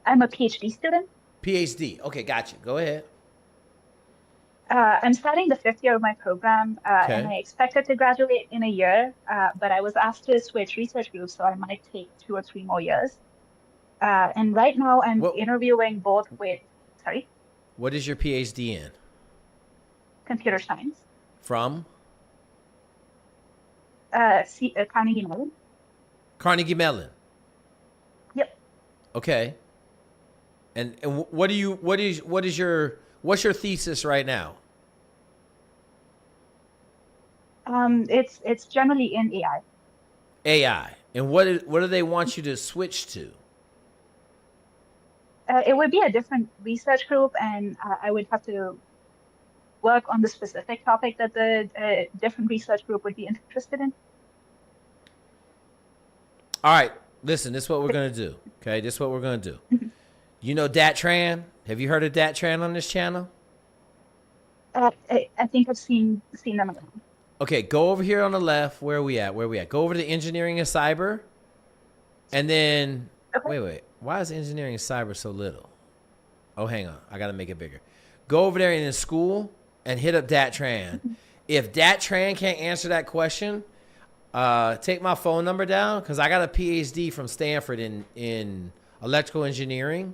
I'm a PhD student. PhD. Okay, gotcha. Go ahead. I'm starting the 5th year of my program, and I expected to graduate in a year, but I was asked to switch research groups, so I might take 2 or 3 more years. And right now, I'm interviewing both with... Sorry? What is your PhD in? Computer science. From? Carnegie Mellon. Carnegie Mellon. Yep. Okay. And what's your thesis right now? It's generally in AI. AI. And what do they want you to switch to? It would be a different research group, and I would have to work on the specific topic that the different research group would be interested in. All right. Listen, this is what we're going to do. Okay? This is what we're going to do. You know Datran? Have you heard of Datran on this channel? I think I've seen them around. Okay, go over here on the left. Where are we at? Go over to engineering and cyber. And then, wait. Why is engineering and cyber so little? Oh, hang on. I got to make it bigger. Go over there in school and hit up Datran. If Datran can't answer that question, take my phone number down, because I got a PhD from Stanford in electrical engineering.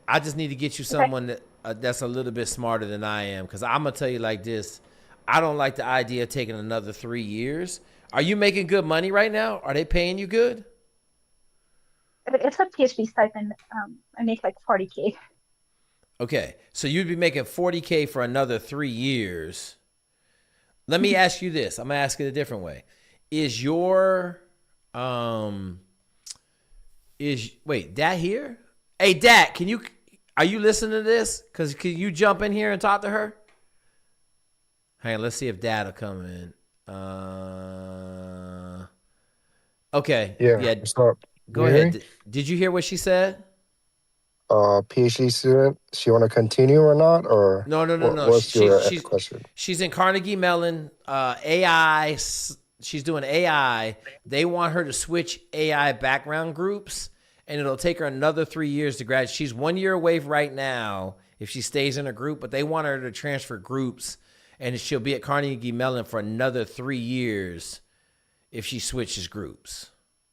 I just need to get you someone that's a little bit smarter than I am, because I'm going to tell you like this. I don't like the idea of taking another 3 years. Are you making good money right now? Are they paying you good? It's a PhD stipend. I make like $40K. Okay, so you'd be making $40K for another 3 years. Let me ask you this. I'm going to ask it a different way. Is your, wait, Dat here? Hey, Dat, are you listening to this? Because can you jump in here and talk to her? Hang on, let's see if Dat will come in. Okay. Yeah. What's up? Go ahead. Did you hear what she said? PhD student. She want to continue or not? Or no. What's your question? She's in Carnegie Mellon. AI. She's doing AI. They want her to switch AI background groups, and it'll take her another 3 years to graduate. She's 1 year away right now if she stays in a group, but they want her to transfer groups, and she'll be at Carnegie Mellon for another 3 years if she switches groups.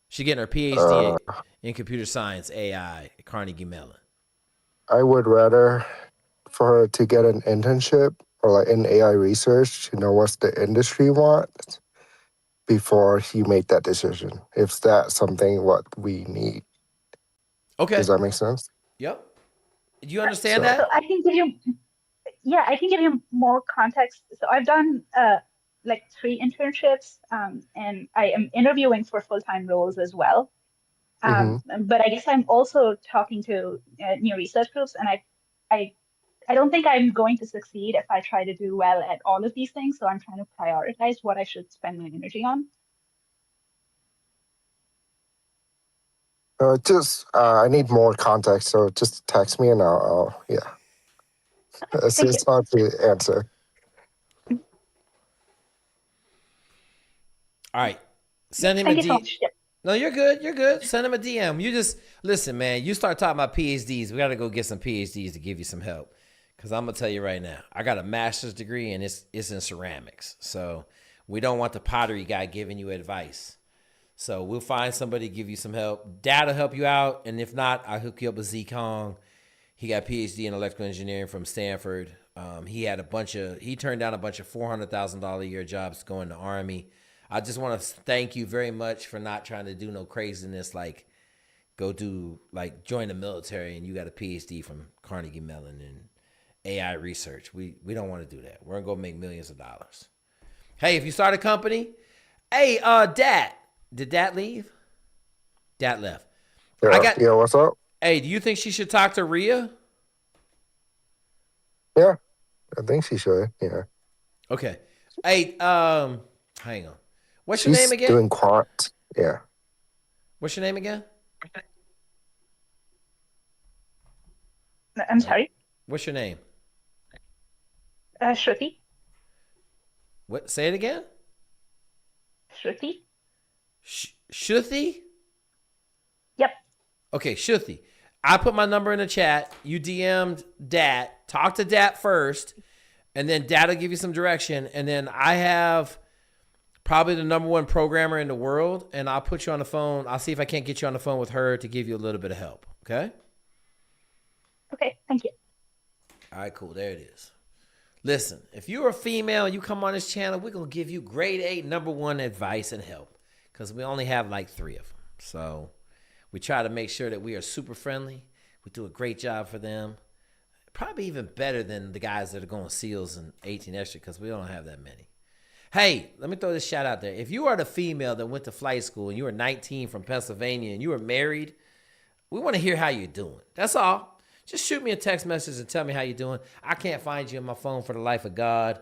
She's getting her PhD in computer science AI at Carnegie Mellon. I would rather for her to get an internship or like in AI research to know what the industry wants before you make that decision. If that's something what we need. Okay. Does that make sense? Yep. Do you understand that? So I can give you, yeah, I can give you more context. So I've done like 3 internships, and I am interviewing for full-time roles as well. But I guess I'm also talking to new research groups, and I don't think I'm going to succeed if I try to do well at all of these things. So I'm trying to prioritize what I should spend my energy on. I need more context, so just text me and I'll yeah. It's hard to answer. All right. Send him a DM. No, you're good. You're good. Send him a DM. You just listen, man. You start talking about PhDs. We got to go get some PhDs to give you some help. Because I'm going to tell you right now, I got a master's degree and it's in ceramics. So we don't want the pottery guy giving you advice. So we'll find somebody to give you some help. Dad will help you out. And if not, I'll hook you up with Z Kong. He got a PhD in electrical engineering from Stanford. He turned down a bunch of $400,000 a year jobs to go in the Army. I just want to thank you very much for not trying to do no craziness like join the military and you got a PhD from Carnegie Mellon and AI research. We don't want to do that. We're going to go make millions of dollars. Hey, if you start a company, hey, Dat. Did Dat leave? Dat left. Yeah, what's up? Hey, do you think she should talk to Rhea? Yeah, I think she should. Yeah. Okay. Hey, hang on. What's your name again? She's doing quant. Yeah. What's your name again? I'm sorry. What's your name? Shruti. What? Say it again. Shruti. Shruti? Yep. Okay, Shruti. I put my number in the chat. You DM'd Dat. Talk to Dat first, and then Dat will give you some direction. And then I have probably the #1 programmer in the world, and I'll put you on the phone. I'll see if I can't get you on the phone with her to give you a little bit of help. Okay? Okay, thank you. All right, cool. There it is. Listen, if you're a female and you come on this channel, we're going to give you grade A #1 advice and help because we only have like 3 of them. So we try to make sure that we are super friendly. We do a great job for them. Probably even better than the guys that are going SEALs and 18 extra because we don't have that many. Hey, let me throw this shout out there. If you are the female that went to flight school and you were 19 from Pennsylvania and you were married, we want to hear how you're doing. That's all. Just shoot me a text message and tell me how you're doing. I can't find you on my phone for the life of God.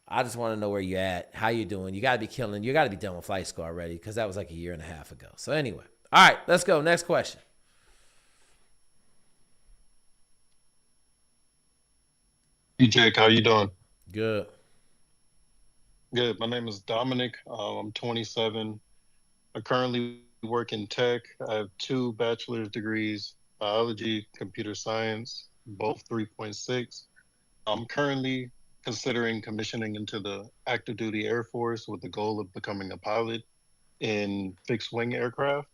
I just want to know where you're at, how you're doing. You got to be killing. You got to be done with flight school already because that was like 1.5 years ago. So anyway, all right, let's go. Next question. Hey, Jake, how you doing? Good. Good. My name is Dominic. I'm 27. I currently work in tech. I have 2 bachelor's degrees, biology, computer science, both 3.6. I'm currently considering commissioning into the active duty Air Force with the goal of becoming a pilot in fixed wing aircraft.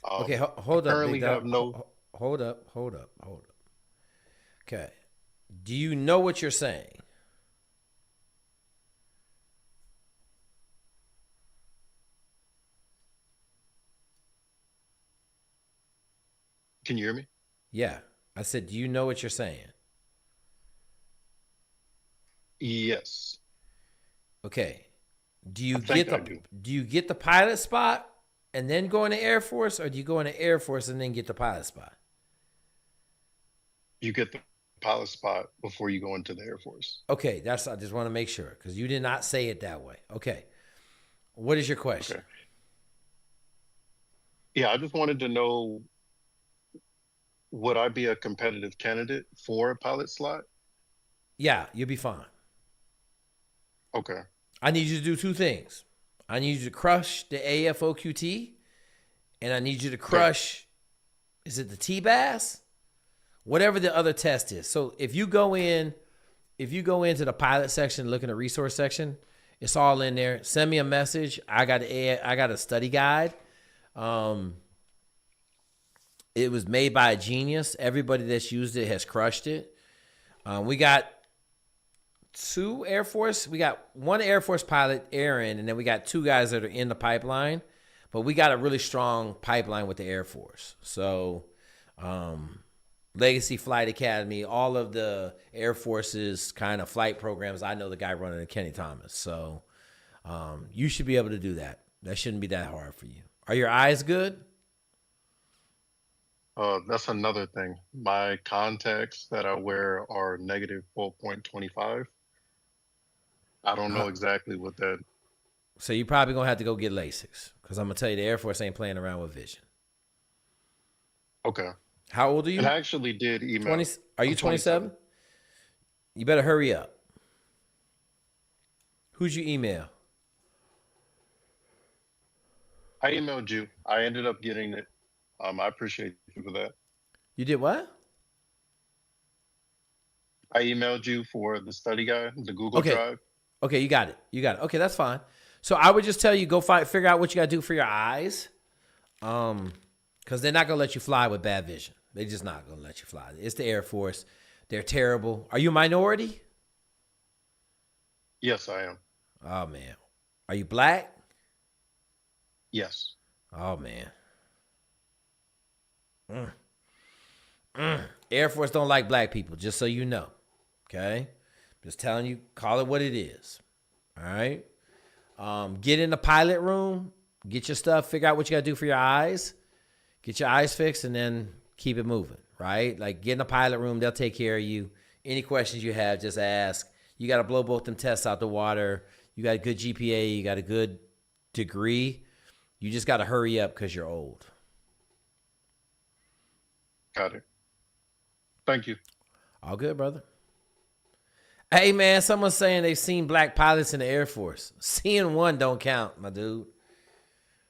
Okay, hold up. Currently have no. Hold up. Okay. Do you know what you're saying? Can you hear me? Yeah. I said, do you know what you're saying? Yes. Okay. Do you get the pilot spot and then go in the Air Force, or do you go in the Air Force and then get the pilot spot? You get the pilot spot before you go into the Air Force. Okay, I just want to make sure because you did not say it that way. Okay. What is your question? Okay. Yeah, I just wanted to know, would I be a competitive candidate for a pilot slot? Yeah, you'll be fine. Okay. I need you to do 2 things. I need you to crush the AFOQT, and I need you to crush, is it the T-BAS? Whatever the other test is. So if you go into the pilot section, look in the resource section, it's all in there. Send me a message. I got a study guide. It was made by a genius. Everybody that's used it has crushed it. We got 2 Air Force. We got 1 Air Force pilot, Aaron, and then we got 2 guys that are in the pipeline. But we got a really strong pipeline with the Air Force. So, Legacy Flight Academy, all of the Air Force's kind of flight programs. I know the guy running it, Kenny Thomas. So, you should be able to do that. That shouldn't be that hard for you. Are your eyes good? That's another thing. My contacts that I wear are negative 4.25. I don't know exactly what that. So you're probably going to have to go get LASIKs, because I'm going to tell you the Air Force ain't playing around with vision. Okay. How old are you? And I actually did email. Are you 27? You better hurry up. Who'd you email? I emailed you. I ended up getting it. I appreciate you for that. You did what? I emailed you for the study guide, the Google Drive. Okay, you got it. Okay, that's fine. So I would just tell you, go figure out what you got to do for your eyes. Because they're not going to let you fly with bad vision. They're just not going to let you fly. It's the Air Force. They're terrible. Are you a minority? Yes, I am. Oh, man. Are you black? Yes. Oh, man. Air Force don't like black people, just so you know. Okay? Just telling you, call it what it is. All right? Get in the pilot room, get your stuff, figure out what you got to do for your eyes, get your eyes fixed, and then keep it moving, right? Like, get in the pilot room, they'll take care of you. Any questions you have, just ask. You got to blow both them tests out the water. You got a good GPA, you got a good degree. You just got to hurry up because you're old. Got it. Thank you. All good, brother. Hey, man, someone's saying they've seen black pilots in the Air Force. Seeing one don't count, my dude.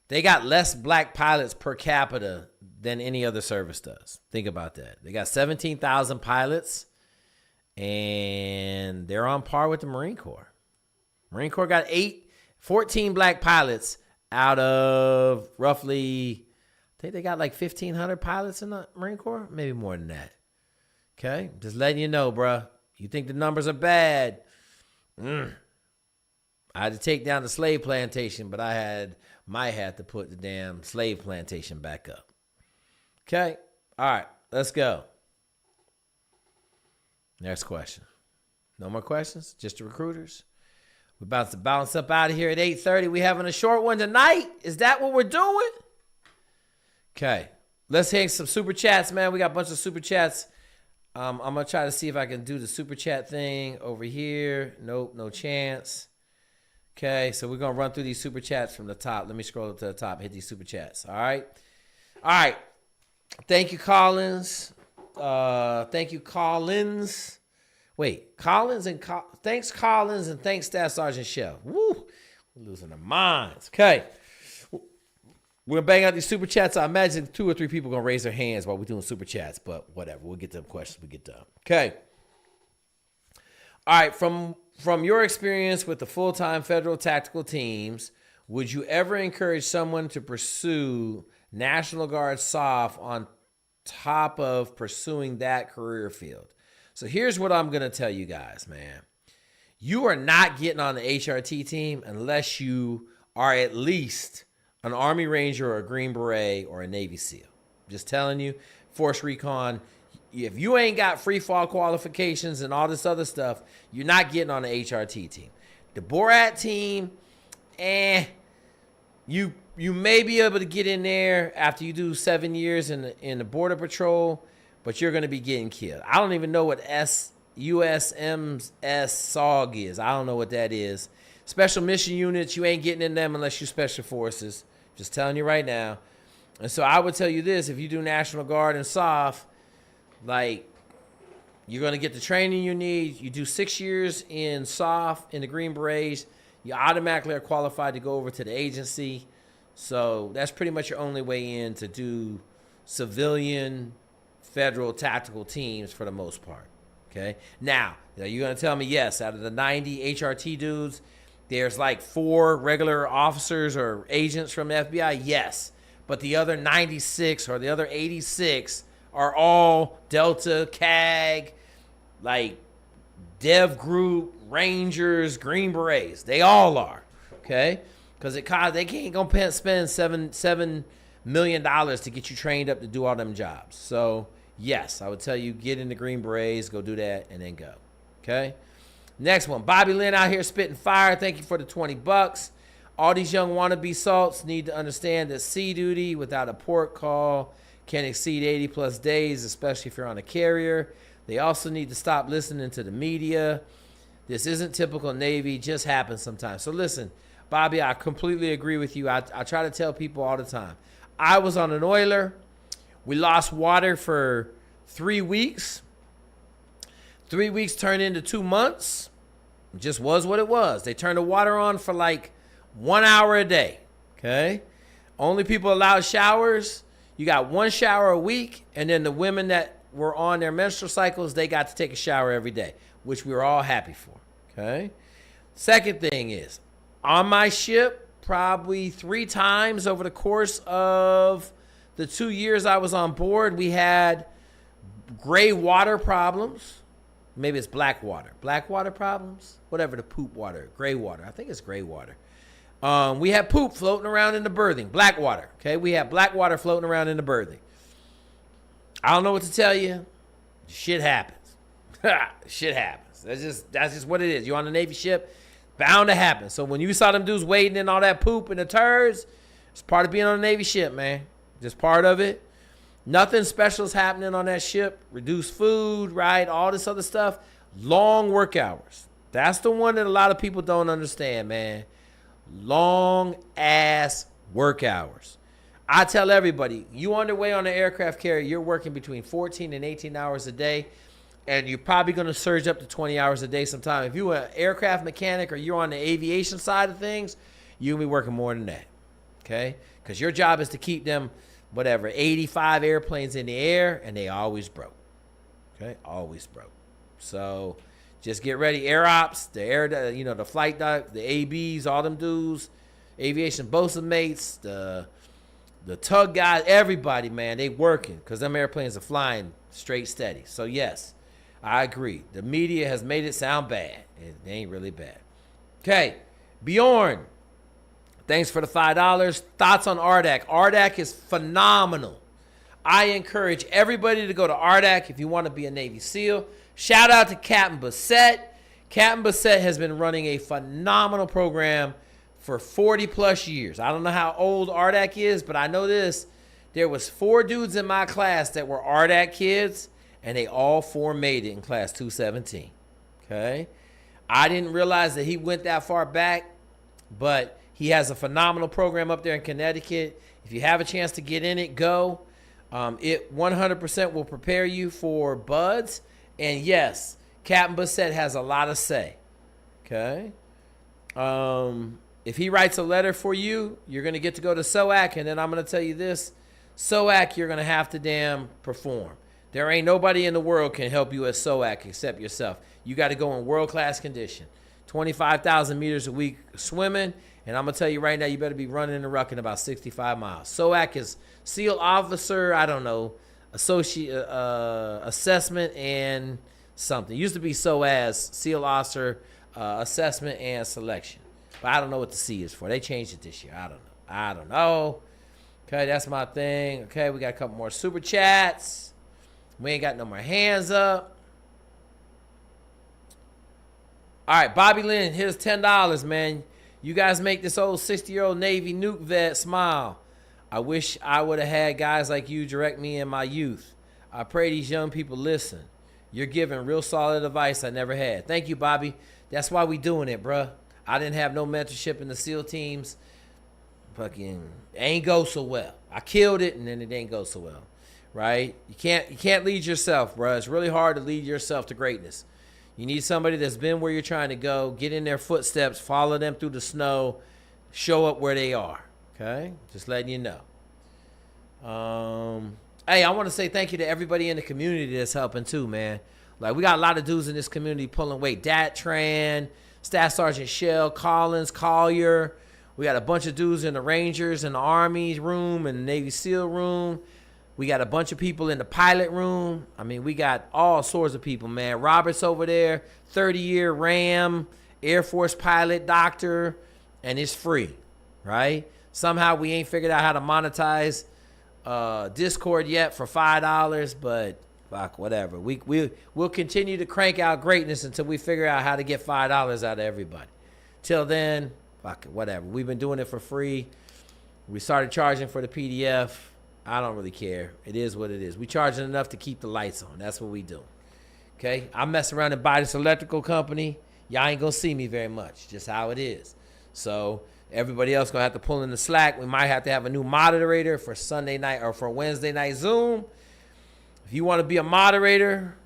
They got less black pilots per capita than any other service does. Think about that. They got 17,000 pilots, and they're on par with the Marine Corps. Marine Corps got 14 black pilots out of roughly, I think they got like 1,500 pilots in the Marine Corps. Maybe more than that. Okay? Just letting you know, bruh. You think the numbers are bad? I had to take down the slave plantation, but I might have to put the damn slave plantation back up. Okay? All right, let's go. Next question. No more questions? Just the recruiters? We're about to bounce up out of here at 8:30. We having a short one tonight? Is that what we're doing? Okay. Let's hit some super chats, man. We got a bunch of super chats. I'm going to try to see if I can do the super chat thing over here. Nope, no chance. Okay, so we're going to run through these super chats from the top. Let me scroll up to the top, hit these super chats. All right. All right. Thank you, Collins. Thank you, Collins. Wait, Collins and thanks, Collins, and thanks, Staff Sergeant Shell. Woo, we're losing our minds. Okay. We're going to bang out these super chats. I imagine 2 or 3 people are going to raise their hands while we're doing super chats, but whatever. We'll get to them questions when we get done. Okay. All right. From your experience with the full-time federal tactical teams, would you ever encourage someone to pursue National Guard SOF on top of pursuing that career field? So here's what I'm going to tell you guys, man. You are not getting on the HRT team unless you are at least an Army Ranger or a Green Beret or a Navy SEAL. Just telling you, Force Recon, if you ain't got free fall qualifications and all this other stuff, you're not getting on the HRT team. The Berets team, you may be able to get in there after you do 7 years in the Border Patrol, but you're going to be getting killed. I don't even know what USMS SOG is. I don't know what that is. Special mission units, you ain't getting in them unless you're Special Forces. Just telling you right now. And so I would tell you this, if you do National Guard and SOF, like, you're going to get the training you need. You do 6 years in SOF, in the Green Berets, you automatically are qualified to go over to the agency. So that's pretty much your only way in to do civilian federal tactical teams for the most part. Okay? Now you're going to tell me, yes, out of the 90 HRT dudes, there's like 4 regular officers or agents from the FBI? Yes. But the other 96 or the other 86 are all Delta, CAG, like Dev Group, Rangers, Green Berets. They all are, okay? Because they can't go spend $7 million to get you trained up to do all them jobs. So, yes, I would tell you, get in the Green Berets, go do that, and then go, okay? Next one, Bobby Lynn out here spitting fire. Thank you for the $20. All these young wannabe salts need to understand that sea duty without a port call can exceed 80-plus days, especially if you're on a carrier. They also need to stop listening to the media. This isn't typical Navy, just happens sometimes. So listen, Bobby, I completely agree with you. I try to tell people all the time. I was on an oiler. We lost water for 3 weeks. 3 weeks turned into 2 months. It just was what it was. They turned the water on for like 1 hour a day, okay? Only people allowed showers. You got 1 shower a week, and then the women that were on their menstrual cycles, they got to take a shower every day, which we were all happy for, okay? Second thing is, on my ship, probably 3 times over the course of the 2 years I was on board, we had gray water problems. Maybe it's black water. Black water problems? Whatever the poop water. Gray water. I think it's gray water. We had poop floating around in the berthing. Black water. Okay, we had black water floating around in the berthing. I don't know what to tell you. Shit happens. Shit happens. That's just what it is. You're on a Navy ship, bound to happen. So when you saw them dudes wading in all that poop and the turds, it's part of being on a Navy ship, man. Just part of it. Nothing special is happening on that ship. Reduced food, right? All this other stuff. Long work hours. That's the one that a lot of people don't understand, man. Long ass work hours. I tell everybody, you underway on an aircraft carrier, you're working between 14 and 18 hours a day, and you're probably going to surge up to 20 hours a day sometime. If you're an aircraft mechanic or you're on the aviation side of things, you'll be working more than that, okay? Because your job is to keep them, 85 airplanes in the air, and they always broke, okay? Always broke. So just get ready. Air ops, the flight doc, the ABs, all them dudes, aviation bosun mates, the tug guys, everybody, man, they working because them airplanes are flying straight steady. So, yes, I agree. The media has made it sound bad. It ain't really bad. Okay, Bjorn, thanks for the $5. Thoughts on ARDAC? ARDAC is phenomenal. I encourage everybody to go to ARDAC if you want to be a Navy SEAL. Shout out to Capt. Buset. Capt. Buset has been running a phenomenal program for 40-plus years. I don't know how old ARDAC is, but I know this. There was 4 dudes in my class that were ARDAC kids, and they all 4 made it in class 217. Okay? I didn't realize that he went that far back, but he has a phenomenal program up there in Connecticut. If you have a chance to get in it, go. It 100% will prepare you for buds. And yes, Capt. Buset has a lot of say. Okay? If he writes a letter for you, you're going to get to go to SOAC. And then I'm going to tell you this. SOAC, you're going to have to damn perform. There ain't nobody in the world can help you at SOAC except yourself. You got to go in world-class condition. 25,000 meters a week swimming. And I'm going to tell you right now, you better be running and rucking about 65 miles. SOAC is SEAL Officer, Associate Assessment and something. It used to be SOAS, SEAL Officer Assessment and Selection. But I don't know what the C is for. They changed it this year. I don't know. Okay, that's my thing. Okay, we got a couple more super chats. We ain't got no more hands up. All right, Bobby Lynn, here's $10, man. You guys make this old 60-year-old Navy nuke vet smile. I wish I would have had guys like you direct me in my youth. I pray these young people listen. You're giving real solid advice I never had. Thank you, Bobby. That's why we doing it, bruh. I didn't have no mentorship in the SEAL teams. Fucking ain't go so well. I killed it, and then it didn't go so well, right? You can't lead yourself, bruh. It's really hard to lead yourself to greatness. You need somebody that's been where you're trying to go, get in their footsteps, follow them through the snow, show up where they are, okay? Just letting you know. Hey, I want to say thank you to everybody in the community that's helping too, man. Like, we got a lot of dudes in this community pulling weight. Dat Tran, Staff Sergeant Shell, Collins, Collier. We got a bunch of dudes in the Rangers and the Army room and the Navy SEAL room. We got a bunch of people in the pilot room. I mean, we got all sorts of people, man. Robert's over there, 30-year RAM, Air Force pilot, doctor, and it's free, right? Somehow we ain't figured out how to monetize Discord yet for $5, but fuck, whatever. We'll continue to crank out greatness until we figure out how to get $5 out of everybody. Till then, fuck it, whatever. We've been doing it for free. We started charging for the PDF. I don't really care. It is what it is. We charging enough to keep the lights on. That's what we do. Okay? I mess around and buy this electrical company. Y'all ain't gonna see me very much. Just how it is. So everybody else gonna have to pull in the slack. We might have to have a new moderator for Sunday night or for Wednesday night Zoom. If you want to be a moderator,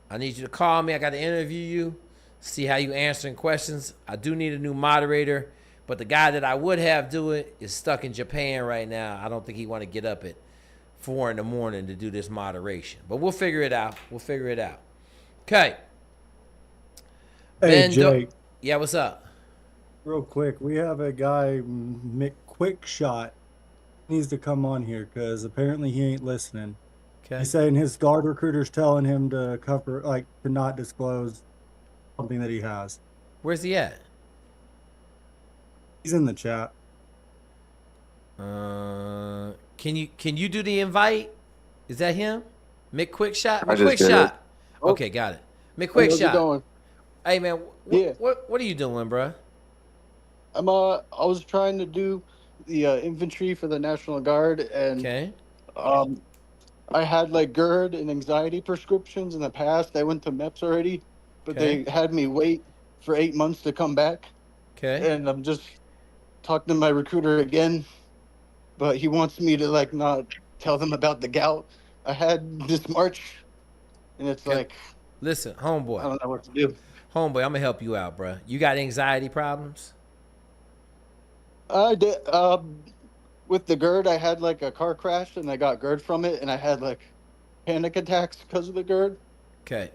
I need you to call me. I got to interview you, see how you answering questions. I do need a new moderator, but the guy that I would have do it is stuck in Japan right now. I don't think he want to get up at 4 in the morning to do this moderation, but we'll figure it out. Okay. Hey, Jake. Yeah, what's up? Real quick, we have a guy, McQuickshot, needs to come on here because apparently he ain't listening. Okay. He's saying his guard recruiter's telling him to cover, like, to not disclose something that he has. Where's he at? He's in the chat. Can you do the invite? Is that him? McQuickshot? I just did McQuickshot. it. Okay, got it. Hey, how's it McQuickshot. going? Hey man, Yeah. what are you doing, bruh? I was trying to do the infantry for the National Guard, and Okay. I had like GERD and anxiety prescriptions in the past. I went to MEPS already, but Okay. they had me wait for 8 months to come back. Okay. And I'm just talking to my recruiter again, but he wants me to like not tell them about the gout I had this March, and it's Okay. like, Listen, homeboy. I don't know what to do. Homeboy, I'm gonna help you out, bruh. You got anxiety problems? I did. With the GERD, I had like a car crash and I got GERD from it, and I had like panic attacks because of the GERD. Okay.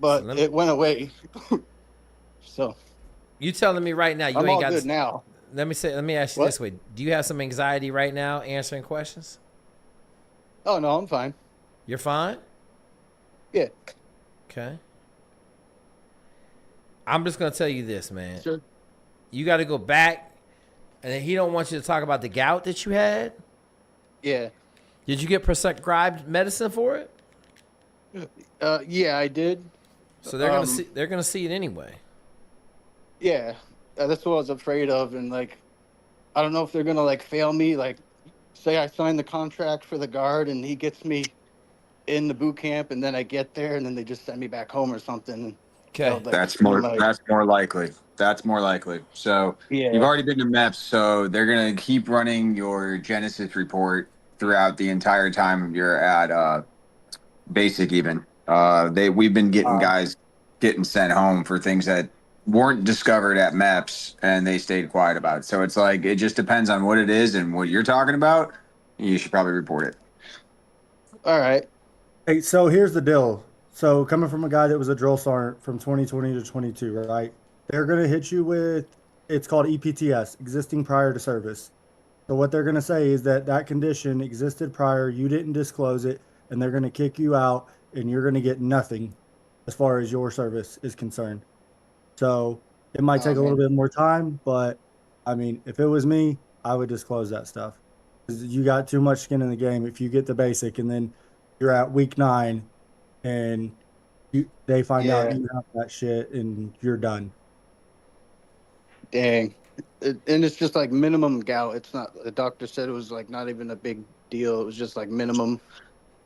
But let me- it went away. So You telling me right now you I'm ain't all got good now. Let me ask you What? this way. Do you have some anxiety right now answering questions? Oh no, I'm fine. You're fine? Yeah. Okay. I'm just gonna tell you this, man. Sure. You gotta go back, and then he don't want you to talk about the gout that you had. Yeah. Did you get prescribed medicine for it? Yeah, I did. So they're gonna see it anyway. Yeah, that's what I was afraid of, and like, I don't know if they're gonna like fail me. Like, say I sign the contract for the guard, and he gets me in the boot camp, and then I get there, and then they just send me back home or something. Okay. So, like, That's more like- likely. That's more likely. So Yeah. you've already been to MEPS, so they're gonna keep running your Genesis report throughout the entire time you're at basic. Even we've been getting guys getting sent home for things that weren't discovered at MEPS, and they stayed quiet about it. So it's like it just depends on what it is and what you're talking about. You should probably report it. All right. Hey, so here's the deal. So coming from a guy that was a drill sergeant from 2020 to 22, right? They're going to hit you with, it's called EPTS, existing prior to service. So what they're going to say is that that condition existed prior, you didn't disclose it, and they're going to kick you out, and you're going to get nothing as far as your service is concerned. So it might take a little bit more time, but I mean, if it was me, I would disclose that stuff. 'Cause you got too much skin in the game. If you get the basic and then you're at week 9 and they find out you have that shit and you're done. Dang. And it's just like minimum gout. It's not, the doctor said it was like not even a big deal. It was just like minimum.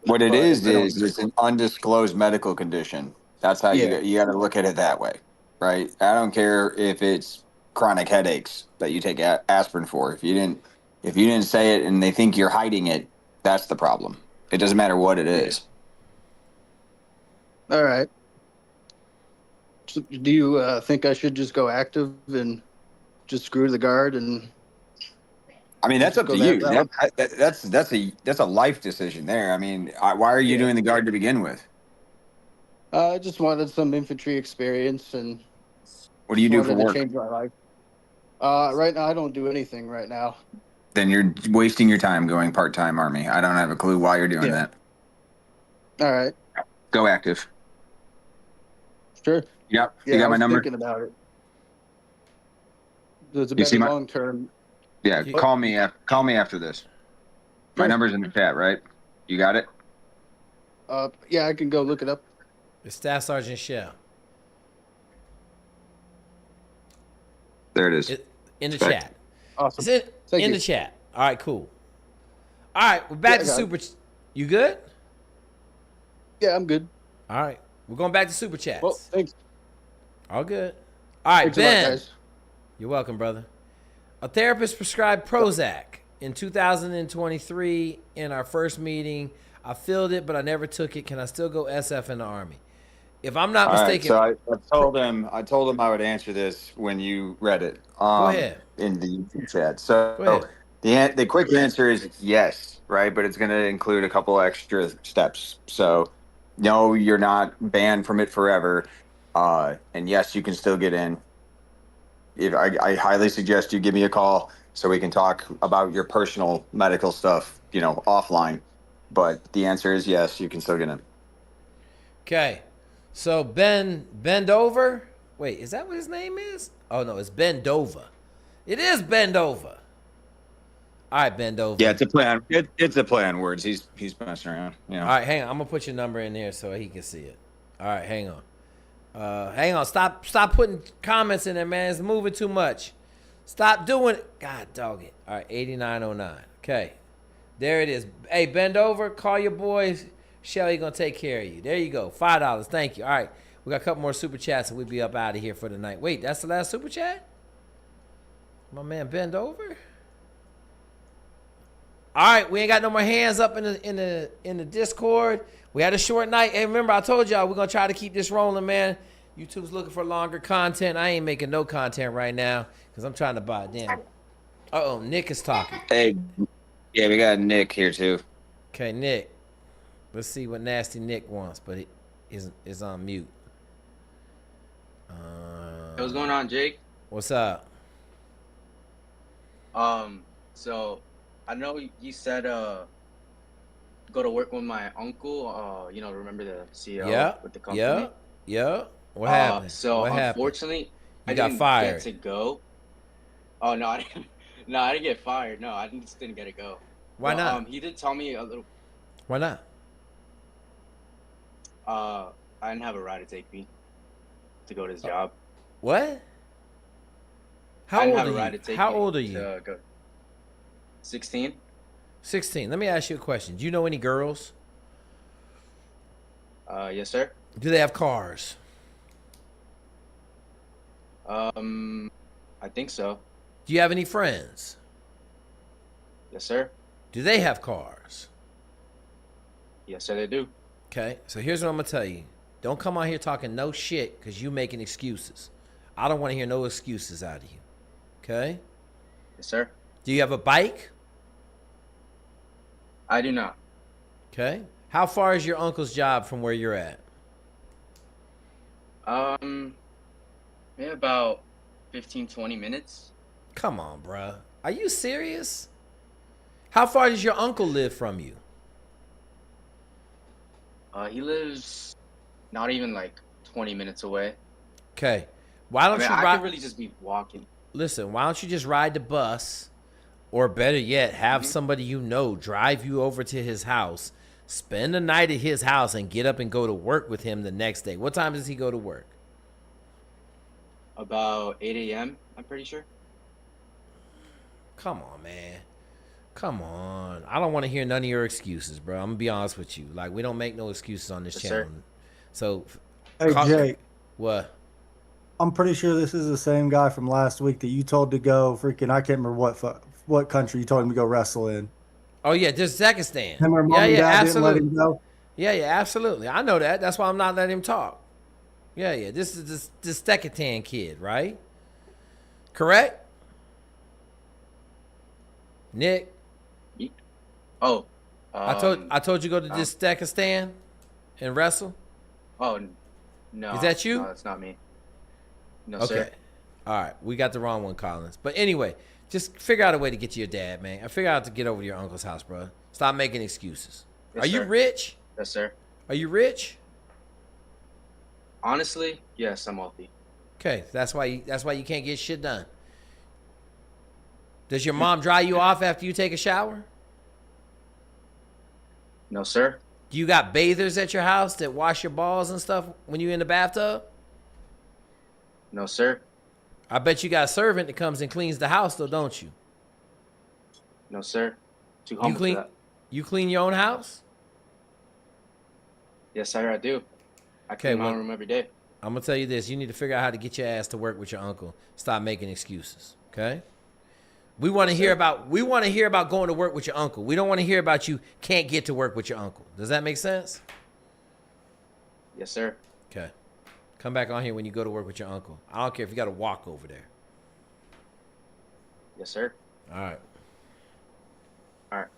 What it But is I don't- it's an undisclosed medical condition. That's how you got to look at it that way, right? I don't care if it's chronic headaches that you take aspirin for. If you didn't say it and they think you're hiding it, that's the problem. It doesn't matter what it is. All right. So do you think I should just go active and just screw the guard? And I mean, that's up to Go you. that That's a life decision there. I mean, why are you doing the guard to begin with? I just wanted some infantry experience, and What do you do wanted for to work? change my life. Right now, I don't do anything right now. then you're wasting your time going part-time Army. I don't have a clue why you're doing that. All right. Go active. Sure. Yep. Yeah, You got I my was number? thinking about it. There's a You see better my- long term. Yeah, call me after this. My Sure. number's in the chat, right? You got it? Yeah, I can go look it up. It's Staff Sergeant Shell. There it is. In the Respect. chat. Awesome. It's Thank in you. the chat. All right, cool. All right, we're back Yeah, to I got super. You good? Yeah, I'm good. All right, we're going back to super chats. Well, thanks. All good. All right, Thanks a lot, Ben. guys. You're welcome, brother. A therapist prescribed Prozac in 2023 in our first meeting. I filled it, but I never took it. Can I still go SF in the Army? If I'm not All right, mistaken. so I told him I would answer this when you read it. Go ahead. In the YouTube chat. So Go ahead. the quick answer is yes, right? But it's going to include a couple extra steps. So no, you're not banned from it forever. And yes, you can still get in. If I highly suggest you give me a call so we can talk about your personal medical stuff, offline. But the answer is yes, you can still get in. Okay. So Bend Over. Wait, is that what his name is? Oh no, it's Bendova. It is Bendova. All right, Bendova. Yeah, it's a play on. It's a play on words. He's messing around. All right, hang on. I'm gonna put your number in there so he can see it. All right, hang on. Hang on. Stop putting comments in there, man. It's moving too much. Stop doing it. God dog it. All right, 8909. Okay, there it is. Hey, bend over. Call your boys. Shelly gonna take care of you. There you go. $5. Thank you. All right, we got a couple more super chats and we'll be up out of here for the night. Wait, that's the last super chat? My man, bend over. All right, we ain't got no more hands up in the Discord. We had a short night. Hey, remember I told y'all we're gonna try to keep this rolling, man. YouTube's looking for longer content. I ain't making no content right now because I'm trying to buy a damn. Uh-oh, Nick is talking. Hey, yeah, we got Nick here too. Okay, Nick. Let's see what nasty Nick wants, but he is on mute. Hey, what's going on, Jake? What's up? So I know you said go to work with my uncle. Remember the CEO with the company. Yeah. What happened? So what happened? Unfortunately, You I got didn't fired. get to go. Oh no, I didn't get fired. No, I just didn't get to go. Why not? He did tell me a little. Why not? I didn't have a ride to take me to go to his job. What? I didn't have a ride to take How me old are you? to go. 16. 16. Let me ask you a question. Do you know any girls? Yes, sir. Do they have cars? I think so. Do you have any friends? Yes, sir. Do they have cars? Yes, sir, they do. Okay, so here's what I'm gonna tell you. Don't come out here talking no shit because you making excuses. I don't want to hear no excuses out of you. Okay? Yes, sir. Do you have a bike? I do not. Okay. How far is your uncle's job from where you're at? Maybe about 15, 20 minutes. Come on, bruh. Are you serious? How far does your uncle live from you? He lives not even like 20 minutes away. Okay. Why don't you I ride? could really just be walking. Listen, why don't you just ride the bus, or better yet, have somebody you know drive you over to his house, spend the night at his house, and get up and go to work with him the next day. What time does he go to work? About 8 a.m., I'm pretty sure. Come on, man. Come on. I don't want to hear none of your excuses, bro. I'm going to be honest with you. Like, we don't make no excuses on this Yes, channel. sir. So, Hey, Jake. What? I'm pretty sure this is the same guy from last week that you told to go freaking, I can't remember what country you told him to go wrestle in. Oh, yeah, just Uzbekistan. Him or mom and dad didn't let him go? Yeah, absolutely. I know that. That's why I'm not letting him talk. Yeah. This is this Uzbekistan kid, right? Correct? Nick? Oh. I told you go to Uzbekistan and wrestle? Oh, no. Is that you? No, that's not me. No, Okay. sir. All right. We got the wrong one, Collins. But anyway, Just figure out a way to get to your dad, man. I figure out to get over to your uncle's house, bro. Stop making excuses. Yes, Are you sir. rich? Yes, sir. Are you rich? Honestly, yes, I'm wealthy. Okay, that's why you can't get shit done. Does your mom dry you off after you take a shower? No, sir. Do you got bathers at your house that wash your balls and stuff when you're in the bathtub? No, sir. I bet you got a servant that comes and cleans the house, though, don't you? No, sir. Too humble You clean, for that. you clean your own house? Yes, sir, I do. I clean my own room every day. I'm going to tell you this. You need to figure out how to get your ass to work with your uncle. Stop making excuses, okay? We want to hear about going to work with your uncle. We don't want to hear about you can't get to work with your uncle. Does that make sense? Yes, sir. Okay. Come back on here when you go to work with your uncle. I don't care if you got to walk over there. Yes, sir. All right. All right.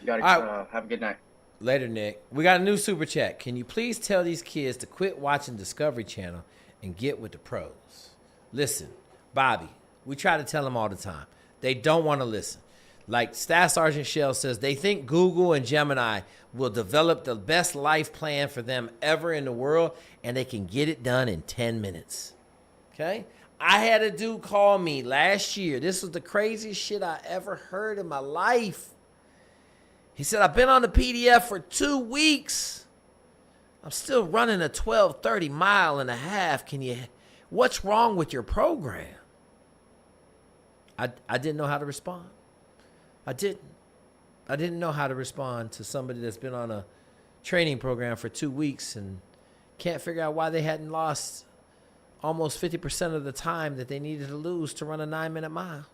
You got to have a good night. Later, Nick. We got a new super chat. Can you please tell these kids to quit watching Discovery Channel and get with the pros? Listen, Bobby, we try to tell them all the time. They don't want to listen. Like Staff Sergeant Shell says, they think Google and Gemini will develop the best life plan for them ever in the world, and they can get it done in 10 minutes. Okay? I had a dude call me last year. This was the craziest shit I ever heard in my life. He said, I've been on the PDF for 2 weeks. I'm still running a 12:30 mile and a half. What's wrong with your program? I didn't know how to respond. I didn't know how to respond to somebody that's been on a training program for 2 weeks and can't figure out why they hadn't lost almost 50% of the time that they needed to lose to run a 9-minute mile.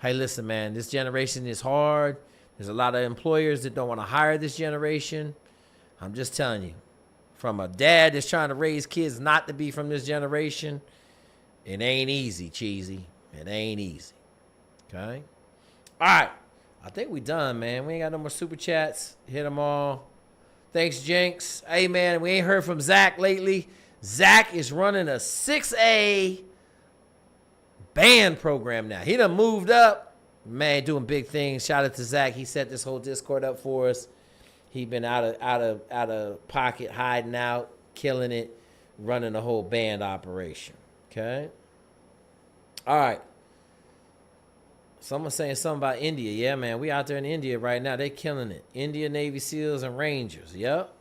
Hey, listen, man, this generation is hard. There's a lot of employers that don't want to hire this generation. I'm just telling you, from a dad that's trying to raise kids not to be from this generation, it ain't easy, cheesy. It ain't easy. Okay? All right. I think we done, man. We ain't got no more super chats. Hit them all. Thanks, Jenks. Hey, man, we ain't heard from Zach lately. Zach is running a 6A band program now. He done moved up. Man, doing big things. Shout out to Zach. He set this whole Discord up for us. He been out of pocket, hiding out, killing it, running the whole band operation. Okay? All right. Someone saying something about India. Yeah, man, we out there in India right now. They killing it. India, Navy SEALs, and Rangers. Yep.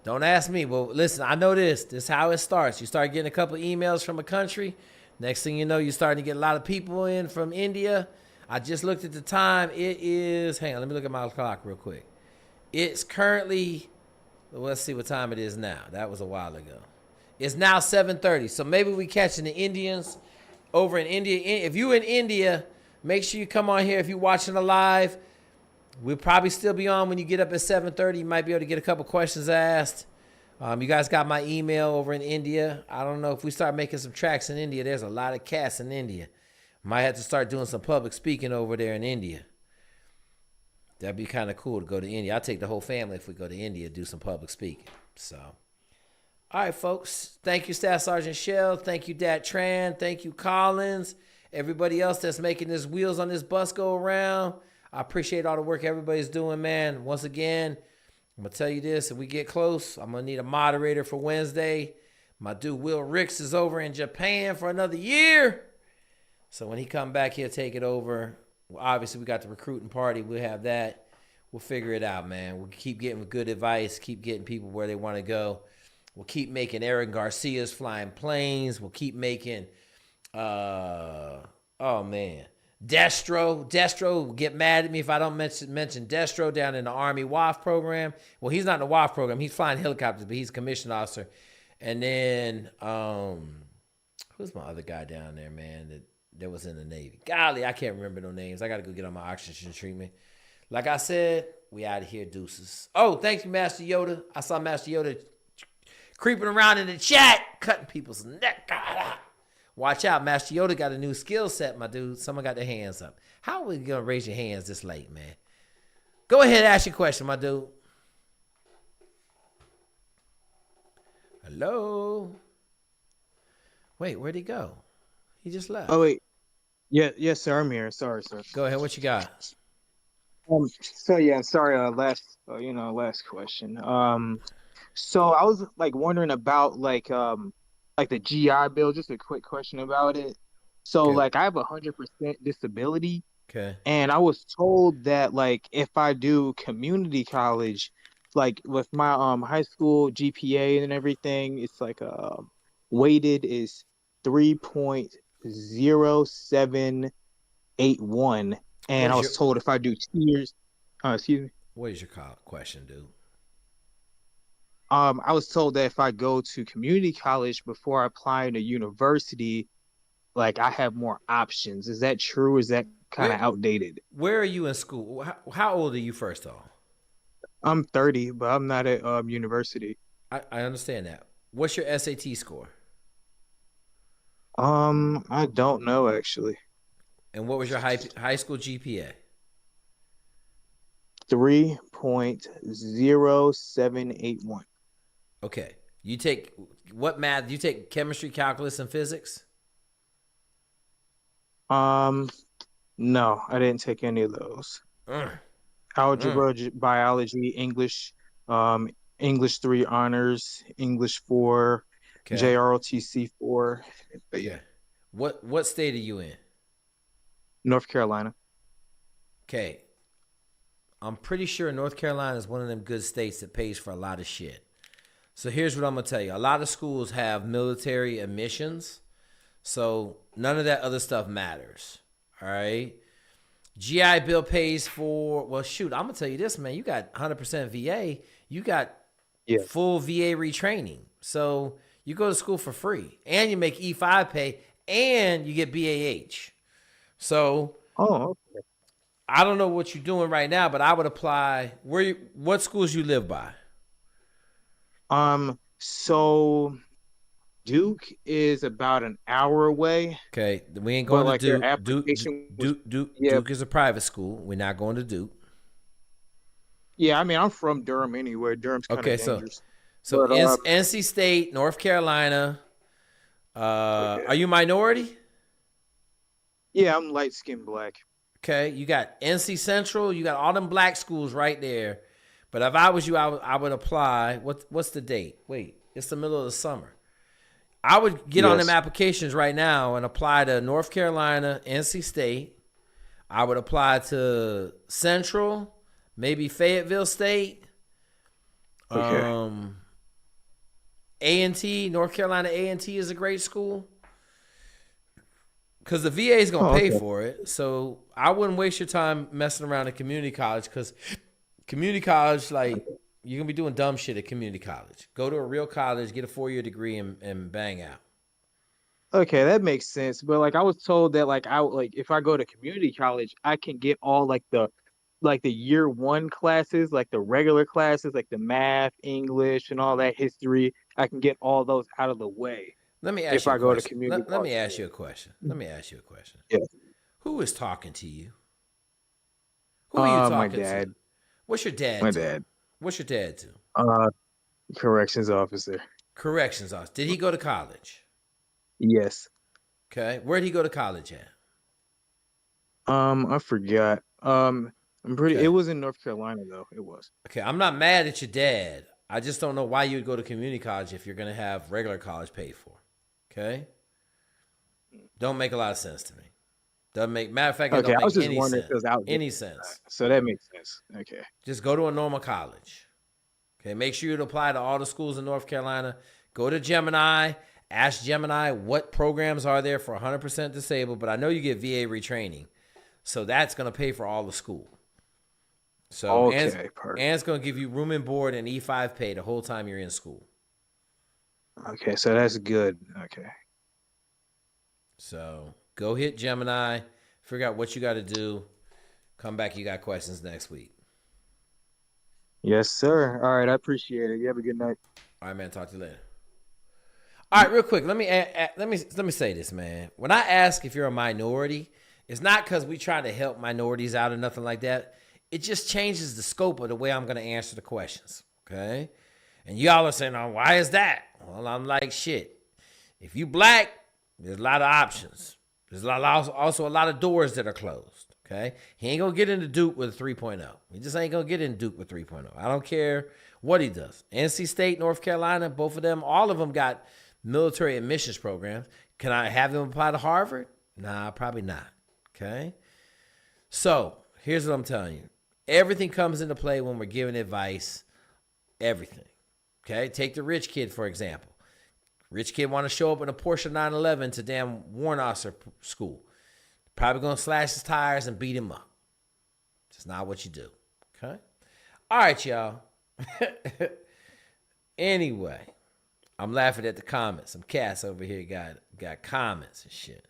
Don't ask me, but listen, I know this. This is how it starts. You start getting a couple of emails from a country. Next thing you know, you're starting to get a lot of people in from India. I just looked at the time. It is, hang on, let me look at my clock real quick. It's currently, let's see what time it is now. That was a while ago. It's now 7:30. So maybe we catching the Indians over in India. If you in India, make sure you come on here. If you're watching it live, we'll probably still be on when you get up at 7:30. You might be able to get a couple questions asked. You guys got my email over in India. I don't know if we start making some tracks in India. There's a lot of cats in India. Might have to start doing some public speaking over there in India. That'd be kind of cool to go to India. I'll take the whole family if we go to India, do some public speaking. So, all right, folks. Thank you, Staff Sergeant Shell. Thank you, Dat Tran. Thank you, Collins. Everybody else that's making this wheels on this bus go around. I appreciate all the work everybody's doing, man. Once again, I'm going to tell you this. If we get close, I'm going to need a moderator for Wednesday. My dude, Will Ricks, is over in Japan for another year. So when he come back, he'll take it over. Well, obviously, we got the recruiting party. We'll have that. We'll figure it out, man. We'll keep getting good advice, keep getting people where they want to go. We'll keep making Aaron Garcia's flying planes. We'll keep making, Destro will get mad at me if I don't mention Destro down in the Army WOFT program. Well, he's not in the WOFT program. He's flying helicopters, but he's a commissioned officer. And then, who's my other guy down there, man, that was in the Navy? Golly, I can't remember no names. I got to go get on my oxygen treatment. Like I said, we out of here, deuces. Oh, thank you, Master Yoda. I saw Master Yoda creeping around in the chat, cutting people's neck. Watch out, Master Yoda got a new skill set, my dude. Someone got their hands up. How are we going to raise your hands this late, man? Go ahead and ask your question, my dude. Hello? Wait, where'd he go? He just left. Oh, wait. Yeah, yes, sir. I'm here. Sorry, sir. Go ahead. What you got? So yeah, sorry. Last question. So I was like wondering about like the GI Bill. Just a quick question about it. So Okay. like I have 100% disability, Okay. and I was told that like if I do community college, like with my high school GPA and everything, it's like weighted is 3.0781, and What I is your was told if I do 2 years, excuse me. What is your question, dude? I was told that if I go to community college before applying to university, like I have more options. Is that true? Is that kind of outdated? Where are you in school? How old are you, first off? I'm 30, but I'm not at university. I understand that. What's your SAT score? I don't know actually. And what was your high school GPA? 3.0781. Okay. You take what math? You take chemistry, calculus, and physics? No, I didn't take any of those. Algebra, biology, English, English 3 honors, English 4, Okay. JROTC 4. But yeah. What state are you in? North Carolina. Okay. I'm pretty sure North Carolina is one of them good states that pays for a lot of shit. So here's what I'm going to tell you. A lot of schools have military admissions, so none of that other stuff matters. All right? GI Bill pays for, well, shoot, I'm going to tell you this, man. You got 100% VA. You got full VA retraining. So you go to school for free, and you make E5 pay, and you get BAH. So okay. I don't know what you're doing right now, but I would apply. What schools you live by? So Duke is about an hour away. Okay, we ain't going to Duke. Yeah. Duke is a private school. We're not going to Duke. Yeah, I mean, I'm from Durham anyway. Durham's kind of dangerous. So NC State, North Carolina. Are you minority? Yeah, I'm light skinned black. Okay, you got NC Central. You got all them black schools right there. But if I was you, I would apply. What's the date? Wait, it's the middle of the summer. I would get on them applications right now and apply to North Carolina, NC State. I would apply to Central, maybe Fayetteville State. Okay. A&T, North Carolina A&T is a great school. Because the VA is going to pay for it. So I wouldn't waste your time messing around at community college, because community college, like, you're going to be doing dumb shit at community college. Go to a real college, get a 4-year degree, and bang out. Okay, that makes sense. But like I was told that if I go to community college, I can get all the year 1 classes, like the regular classes, like the math, English, and all that history. I can get all those out of the way. Let me ask you a question. Let me ask you a question. Yeah. Who is talking to you? Who are you talking my dad. to? What's your dad My do? dad. What's your dad do? Corrections officer. Corrections officer. Did he go to college? Yes. Okay. Where did he go to college at? I forgot. I'm pretty. Okay. It was in North Carolina though. It was. Okay. I'm not mad at your dad. I just don't know why you would go to community college if you're going to have regular college paid for. Okay. Don't make a lot of sense to me. Doesn't make. Matter of fact, it don't make any sense. So that makes sense. Okay. Just go to a normal college. Okay. Make sure you apply to all the schools in North Carolina. Go to Gemini. Ask Gemini what programs are there for 100% disabled. But I know you get VA retraining, so that's going to pay for all the school. So and it's going to give you room and board and E5 pay the whole time you're in school. Okay, so that's good. Okay. So go hit Gemini, figure out what you got to do. Come back. You got questions next week. Yes, sir. All right, I appreciate it. You have a good night. All right, man. Talk to you later. All right, real quick. Let me say this, man. When I ask if you're a minority, it's not because we try to help minorities out or nothing like that. It just changes the scope of the way I'm going to answer the questions. Okay, and y'all are saying, "Oh, why is that?" Well, I'm like, shit. If you black, there's a lot of options. There's also a lot of doors that are closed. Okay, he ain't gonna get into Duke with a 3.0. He just ain't gonna get into Duke with 3.0. I don't care what he does. NC State, North Carolina, both of them, all of them got military admissions programs. Can I have him apply to Harvard? Nah, probably not. Okay. So here's what I'm telling you. Everything comes into play when we're giving advice. Everything. Okay. Take the rich kid, for example. Rich kid want to show up in a Porsche 911 to damn warrant officer school. Probably going to slash his tires and beat him up. It's not what you do. Okay. All right, y'all. Anyway, I'm laughing at the comments. Some cats over here got comments and shit.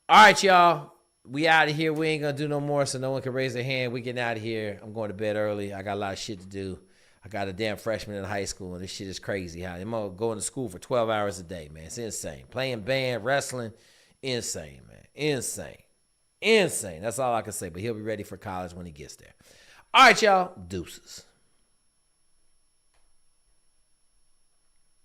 All right, y'all. We out of here. We ain't going to do no more, so no one can raise their hand. We getting out of here. I'm going to bed early. I got a lot of shit to do. I got a damn freshman in high school, and this shit is crazy. How I'm going to school for 12 hours a day, man. It's insane. Playing band, wrestling, insane, man. Insane. That's all I can say, but he'll be ready for college when he gets there. All right, y'all. Deuces.